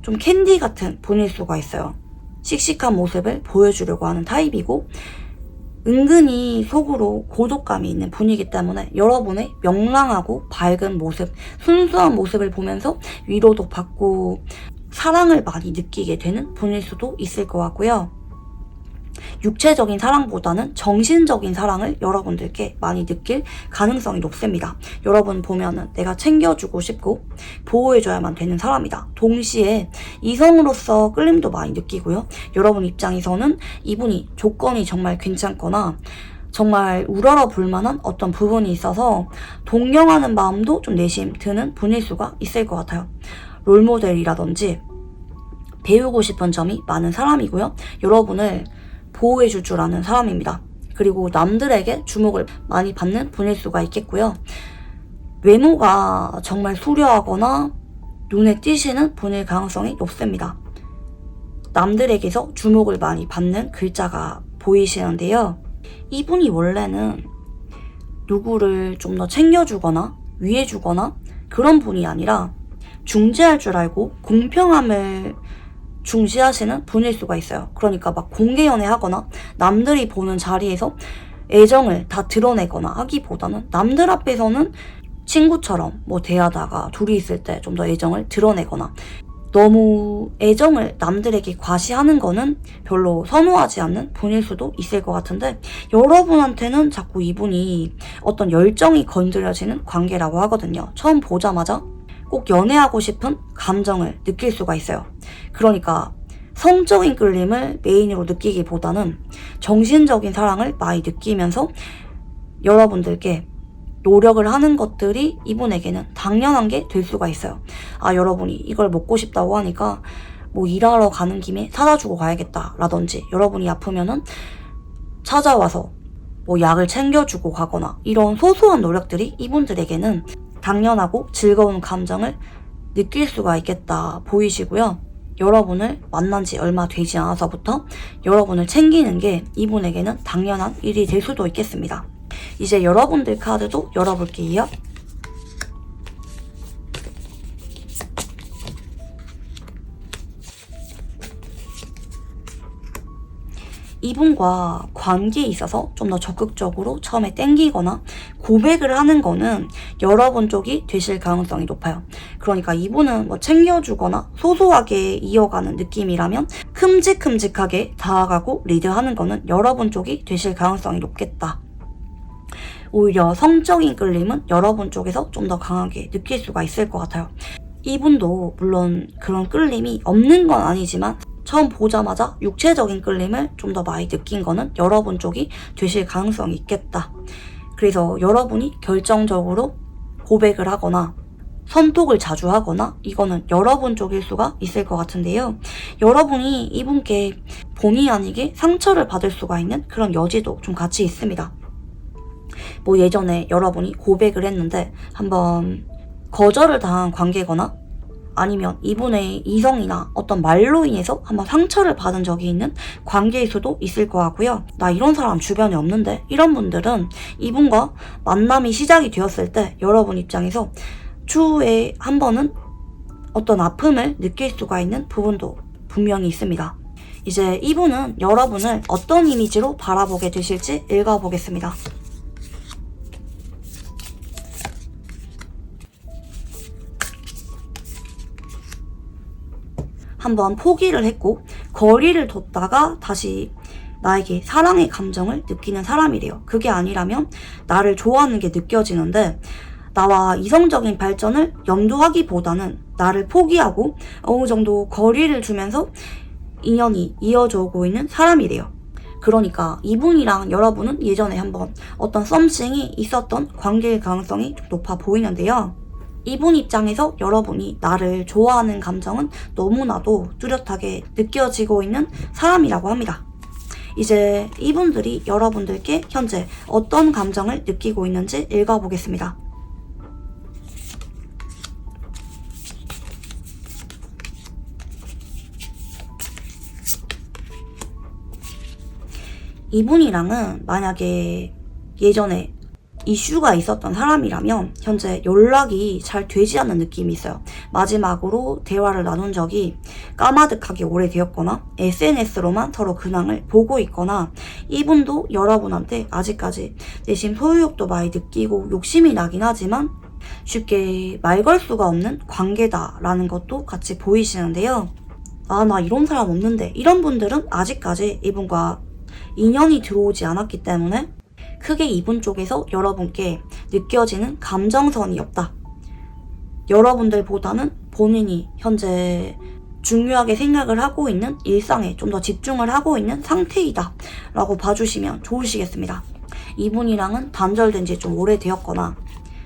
좀 캔디 같은 분일 수가 있어요. 씩씩한 모습을 보여주려고 하는 타입이고 은근히 속으로 고독감이 있는 분이기 때문에 여러분의 명랑하고 밝은 모습, 순수한 모습을 보면서 위로도 받고 사랑을 많이 느끼게 되는 분일 수도 있을 것 같고요. 육체적인 사랑보다는 정신적인 사랑을 여러분들께 많이 느낄 가능성이 높습니다. 여러분 보면은 내가 챙겨주고 싶고 보호해줘야만 되는 사람이다. 동시에 이성으로서 끌림도 많이 느끼고요. 여러분 입장에서는 이분이 조건이 정말 괜찮거나 정말 우러러 볼 만한 어떤 부분이 있어서 동경하는 마음도 좀 내심 드는 분일 수가 있을 것 같아요. 롤모델이라든지 배우고 싶은 점이 많은 사람이고요. 여러분을 보호해줄 줄 아는 사람입니다. 그리고 남들에게 주목을 많이 받는 분일 수가 있겠고요. 외모가 정말 수려하거나 눈에 띄시는 분일 가능성이 높습니다. 남들에게서 주목을 많이 받는 글자가 보이시는데요. 이분이 원래는 누구를 좀 더 챙겨주거나 위해주거나 그런 분이 아니라 중재할 줄 알고 공평함을 중시하시는 분일 수가 있어요. 그러니까 막 공개 연애하거나 남들이 보는 자리에서 애정을 다 드러내거나 하기보다는 남들 앞에서는 친구처럼 뭐 대하다가 둘이 있을 때 좀 더 애정을 드러내거나, 너무 애정을 남들에게 과시하는 거는 별로 선호하지 않는 분일 수도 있을 것 같은데, 여러분한테는 자꾸 이분이 어떤 열정이 건드려지는 관계라고 하거든요. 처음 보자마자 꼭 연애하고 싶은 감정을 느낄 수가 있어요. 그러니까 성적인 끌림을 메인으로 느끼기보다는 정신적인 사랑을 많이 느끼면서 여러분들께 노력을 하는 것들이 이분에게는 당연한 게 될 수가 있어요. 아, 여러분이 이걸 먹고 싶다고 하니까 뭐 일하러 가는 김에 사다 주고 가야겠다 라든지, 여러분이 아프면은 찾아와서 뭐 약을 챙겨주고 가거나, 이런 소소한 노력들이 이분들에게는 당연하고 즐거운 감정을 느낄 수가 있겠다 보이시고요. 여러분을 만난 지 얼마 되지 않아서부터 여러분을 챙기는 게 이분에게는 당연한 일이 될 수도 있겠습니다. 이제 여러분들 카드도 열어볼게요. 이분과 관계에 있어서 좀 더 적극적으로 처음에 땡기거나 고백을 하는 거는 여러분 쪽이 되실 가능성이 높아요. 그러니까 이분은 뭐 챙겨주거나 소소하게 이어가는 느낌이라면 큼직큼직하게 다가가고 리드하는 거는 여러분 쪽이 되실 가능성이 높겠다. 오히려 성적인 끌림은 여러분 쪽에서 좀 더 강하게 느낄 수가 있을 것 같아요. 이분도 물론 그런 끌림이 없는 건 아니지만 처음 보자마자 육체적인 끌림을 좀 더 많이 느낀 거는 여러분 쪽이 되실 가능성이 있겠다. 그래서 여러분이 결정적으로 고백을 하거나 선톡을 자주 하거나, 이거는 여러분 쪽일 수가 있을 것 같은데요. 여러분이 이분께 본의 아니게 상처를 받을 수가 있는 그런 여지도 좀 같이 있습니다. 뭐 예전에 여러분이 고백을 했는데 한번 거절을 당한 관계거나, 아니면 이분의 이성이나 어떤 말로 인해서 한번 상처를 받은 적이 있는 관계일 수도 있을 것 같고요. 나 이런 사람 주변에 없는데, 이런 분들은 이분과 만남이 시작이 되었을 때 여러분 입장에서 추후에 한 번은 어떤 아픔을 느낄 수가 있는 부분도 분명히 있습니다. 이제 이분은 여러분을 어떤 이미지로 바라보게 되실지 읽어보겠습니다. 한번 포기를 했고 거리를 뒀다가 다시 나에게 사랑의 감정을 느끼는 사람이래요. 그게 아니라면 나를 좋아하는 게 느껴지는데, 나와 이성적인 발전을 염두하기보다는 나를 포기하고 어느 정도 거리를 두면서 인연이 이어져 오고 있는 사람이래요. 그러니까 이분이랑 여러분은 예전에 한번 어떤 썸씽이 있었던 관계일 가능성이 좀 높아 보이는데요. 이분 입장에서 여러분이 나를 좋아하는 감정은 너무나도 뚜렷하게 느껴지고 있는 사람이라고 합니다. 이제 이분들이 여러분들께 현재 어떤 감정을 느끼고 있는지 읽어보겠습니다. 이분이랑은 만약에 예전에 이슈가 있었던 사람이라면 현재 연락이 잘 되지 않는 느낌이 있어요. 마지막으로 대화를 나눈 적이 까마득하게 오래되었거나 SNS로만 서로 근황을 보고 있거나, 이분도 여러분한테 아직까지 내심 소유욕도 많이 느끼고 욕심이 나긴 하지만 쉽게 말 걸 수가 없는 관계다라는 것도 같이 보이시는데요. 아, 나 이런 사람 없는데, 이런 분들은 아직까지 이분과 인연이 들어오지 않았기 때문에 크게 이분 쪽에서 여러분께 느껴지는 감정선이 없다. 여러분들보다는 본인이 현재 중요하게 생각을 하고 있는 일상에 좀 더 집중을 하고 있는 상태이다 라고 봐주시면 좋으시겠습니다. 이분이랑은 단절된 지 좀 오래되었거나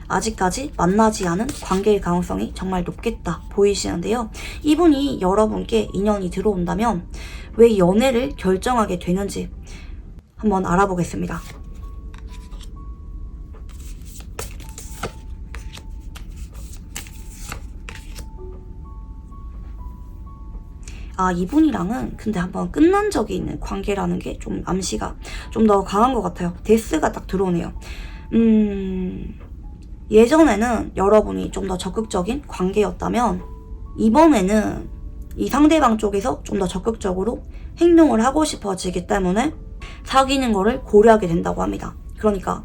아직까지 만나지 않은 관계일 가능성이 정말 높겠다 보이시는데요. 이분이 여러분께 인연이 들어온다면 왜 연애를 결정하게 되는지 한번 알아보겠습니다. 아, 이분이랑은 근데 한번 끝난 적이 있는 관계라는 게 좀 암시가 좀 더 강한 것 같아요. 데스가 딱 들어오네요. 예전에는 여러분이 좀 더 적극적인 관계였다면 이번에는 이 상대방 쪽에서 좀 더 적극적으로 행동을 하고 싶어지기 때문에 사귀는 거를 고려하게 된다고 합니다. 그러니까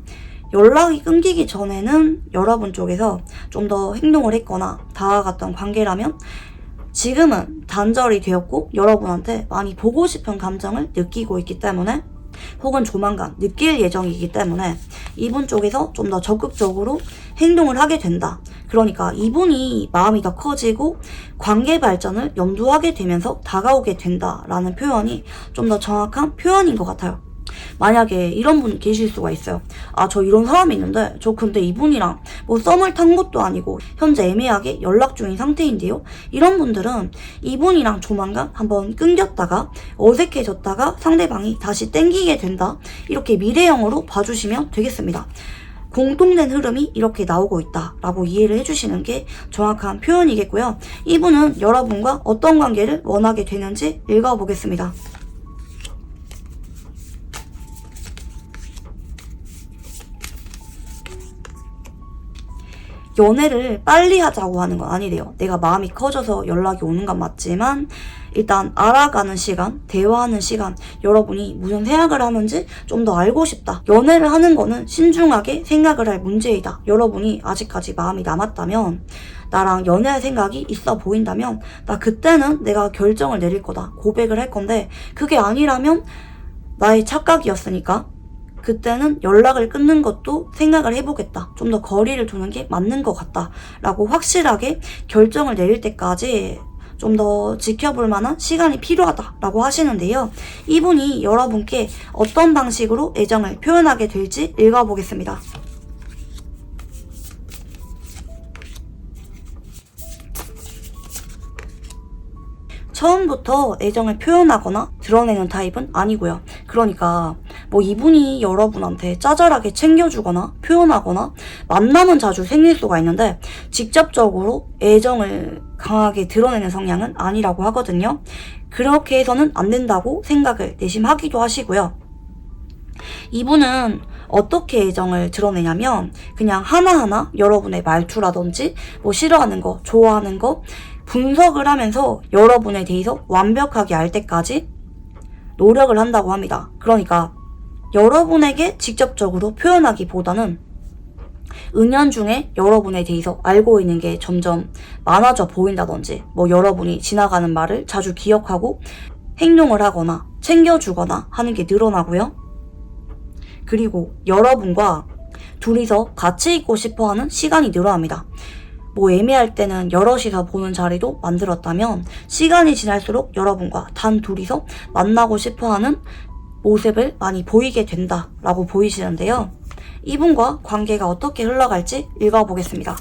연락이 끊기기 전에는 여러분 쪽에서 좀 더 행동을 했거나 다가갔던 관계라면 지금은 단절이 되었고 여러분한테 많이 보고 싶은 감정을 느끼고 있기 때문에 혹은 조만간 느낄 예정이기 때문에 이분 쪽에서 좀 더 적극적으로 행동을 하게 된다. 그러니까 이분이 마음이 더 커지고 관계 발전을 염두하게 되면서 다가오게 된다라는 표현이 좀 더 정확한 표현인 것 같아요. 만약에 이런 분 계실 수가 있어요. 아, 저 이런 사람이 있는데 저 근데 이분이랑 뭐 썸을 탄 것도 아니고 현재 애매하게 연락 중인 상태인데요. 이런 분들은 이분이랑 조만간 한번 끊겼다가 어색해졌다가 상대방이 다시 땡기게 된다. 이렇게 미래형으로 봐주시면 되겠습니다. 공통된 흐름이 이렇게 나오고 있다라고 이해를 해주시는 게 정확한 표현이겠고요. 이분은 여러분과 어떤 관계를 원하게 되는지 읽어보겠습니다. 연애를 빨리 하자고 하는 건 아니래요. 내가 마음이 커져서 연락이 오는 건 맞지만 일단 알아가는 시간, 대화하는 시간, 여러분이 무슨 생각을 하는지 좀 더 알고 싶다. 연애를 하는 거는 신중하게 생각을 할 문제이다. 여러분이 아직까지 마음이 남았다면, 나랑 연애할 생각이 있어 보인다면 나 그때는 내가 결정을 내릴 거다. 고백을 할 건데 그게 아니라면 나의 착각이었으니까 그때는 연락을 끊는 것도 생각을 해보겠다. 좀 더 거리를 두는 게 맞는 것 같다. 라고 확실하게 결정을 내릴 때까지 좀 더 지켜볼 만한 시간이 필요하다라고 하시는데요. 이분이 여러분께 어떤 방식으로 애정을 표현하게 될지 읽어보겠습니다. 처음부터 애정을 표현하거나 드러내는 타입은 아니고요. 그러니까 뭐 이분이 여러분한테 짜잘하게 챙겨주거나 표현하거나 만남은 자주 생길 수가 있는데 직접적으로 애정을 강하게 드러내는 성향은 아니라고 하거든요. 그렇게 해서는 안 된다고 생각을 내심하기도 하시고요. 이분은 어떻게 애정을 드러내냐면 그냥 하나하나 여러분의 말투라든지 뭐 싫어하는 거, 좋아하는 거 분석을 하면서 여러분에 대해서 완벽하게 알 때까지 노력을 한다고 합니다. 그러니까 여러분에게 직접적으로 표현하기보다는 은연중에 여러분에 대해서 알고 있는 게 점점 많아져 보인다든지 뭐 여러분이 지나가는 말을 자주 기억하고 행동을 하거나 챙겨주거나 하는 게 늘어나고요. 그리고 여러분과 둘이서 같이 있고 싶어하는 시간이 늘어납니다. 뭐 애매할 때는 여럿이서 보는 자리도 만들었다면 시간이 지날수록 여러분과 단 둘이서 만나고 싶어하는 모습을 많이 보이게 된다라고 보이시는데요. 이분과 관계가 어떻게 흘러갈지 읽어보겠습니다.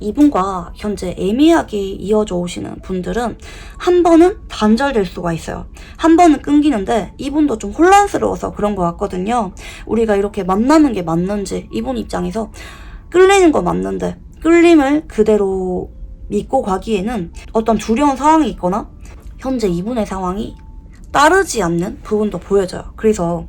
이분과 현재 애매하게 이어져 오시는 분들은 한 번은 단절될 수가 있어요. 한 번은 끊기는데 이분도 좀 혼란스러워서 그런 것 같거든요. 우리가 이렇게 만나는 게 맞는지 이분 입장에서 끌리는 거 맞는데 끌림을 그대로 믿고 가기에는 어떤 두려운 상황이 있거나 현재 이분의 상황이 따르지 않는 부분도 보여져요. 그래서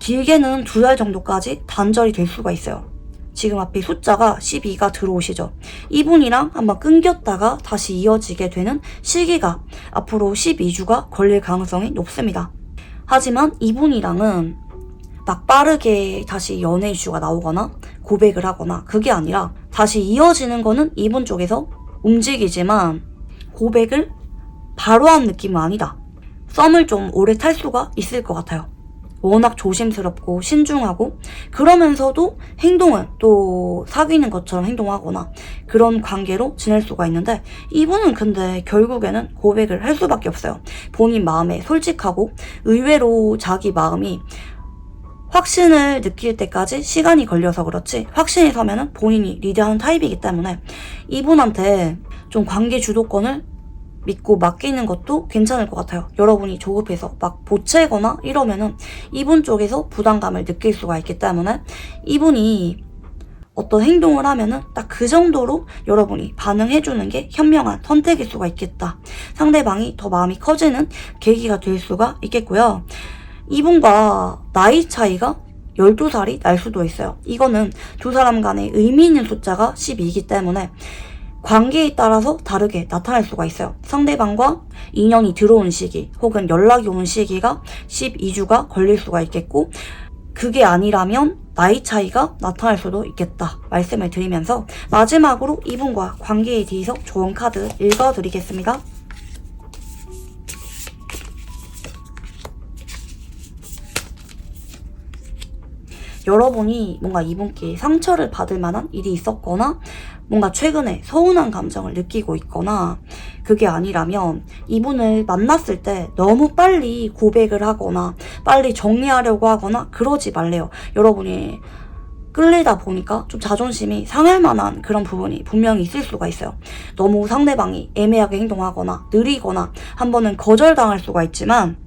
길게는 2달 정도까지 단절이 될 수가 있어요. 지금 앞에 숫자가 12가 들어오시죠. 이분이랑 한번 끊겼다가 다시 이어지게 되는 시기가 앞으로 12주가 걸릴 가능성이 높습니다. 하지만 이분이랑은 막 빠르게 다시 연애 이슈가 나오거나 고백을 하거나 그게 아니라 다시 이어지는 거는 이분 쪽에서 움직이지만 고백을 바로 한 느낌은 아니다. 썸을 좀 오래 탈 수가 있을 것 같아요. 워낙 조심스럽고 신중하고 그러면서도 행동은 또 사귀는 것처럼 행동하거나 그런 관계로 지낼 수가 있는데 이분은 근데 결국에는 고백을 할 수밖에 없어요. 본인 마음에 솔직하고 의외로 자기 마음이 확신을 느낄 때까지 시간이 걸려서 그렇지 확신이 서면은 본인이 리드하는 타입이기 때문에 이분한테 좀 관계 주도권을 믿고 맡기는 것도 괜찮을 것 같아요. 여러분이 조급해서 막 보채거나 이러면은 이분 쪽에서 부담감을 느낄 수가 있기 때문에 이분이 어떤 행동을 하면은 딱 그 정도로 여러분이 반응해주는 게 현명한 선택일 수가 있겠다. 상대방이 더 마음이 커지는 계기가 될 수가 있겠고요. 이분과 나이 차이가 12살이 날 수도 있어요. 이거는 두 사람 간의 의미 있는 숫자가 12이기 때문에 관계에 따라서 다르게 나타날 수가 있어요. 상대방과 인연이 들어온 시기 혹은 연락이 오는 시기가 12주가 걸릴 수가 있겠고, 그게 아니라면 나이 차이가 나타날 수도 있겠다 말씀을 드리면서, 마지막으로 이분과 관계에 대해서 좋은 카드 읽어드리겠습니다. 여러분이 뭔가 이분께 상처를 받을 만한 일이 있었거나 뭔가 최근에 서운한 감정을 느끼고 있거나, 그게 아니라면 이분을 만났을 때 너무 빨리 고백을 하거나 빨리 정리하려고 하거나 그러지 말래요. 여러분이 끌리다 보니까 좀 자존심이 상할 만한 그런 부분이 분명히 있을 수가 있어요. 너무 상대방이 애매하게 행동하거나 느리거나 한 번은 거절당할 수가 있지만,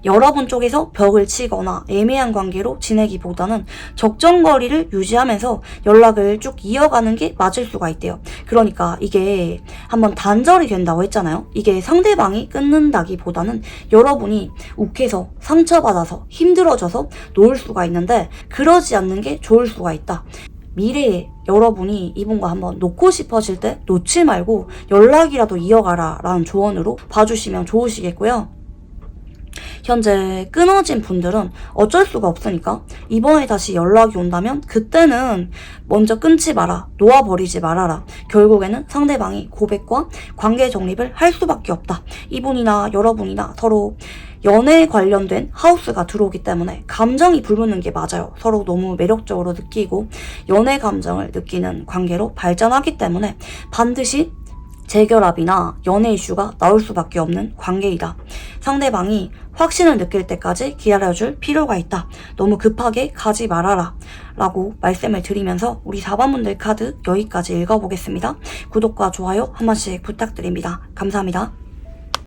여러분 쪽에서 벽을 치거나 애매한 관계로 지내기보다는 적정거리를 유지하면서 연락을 쭉 이어가는 게 맞을 수가 있대요. 그러니까 이게 한번 단절이 된다고 했잖아요. 이게 상대방이 끊는다기보다는 여러분이 욱해서 상처받아서 힘들어져서 놓을 수가 있는데, 그러지 않는 게 좋을 수가 있다. 미래에 여러분이 이분과 한번 놓고 싶어질 때 놓지 말고 연락이라도 이어가라 라는 조언으로 봐주시면 좋으시겠고요. 현재 끊어진 분들은 어쩔 수가 없으니까 이번에 다시 연락이 온다면 그때는 먼저 끊지 마라, 놓아버리지 말아라. 결국에는 상대방이 고백과 관계 정립을 할 수밖에 없다. 이분이나 여러분이나 서로 연애에 관련된 하우스가 들어오기 때문에 감정이 불붙는 게 맞아요. 서로 너무 매력적으로 느끼고 연애 감정을 느끼는 관계로 발전하기 때문에 반드시 재결합이나 연애 이슈가 나올 수밖에 없는 관계이다. 상대방이 확신을 느낄 때까지 기다려줄 필요가 있다. 너무 급하게 가지 말아라 라고 말씀을 드리면서 우리 4번분들 카드 여기까지 읽어보겠습니다. 구독과 좋아요 한 번씩 부탁드립니다. 감사합니다.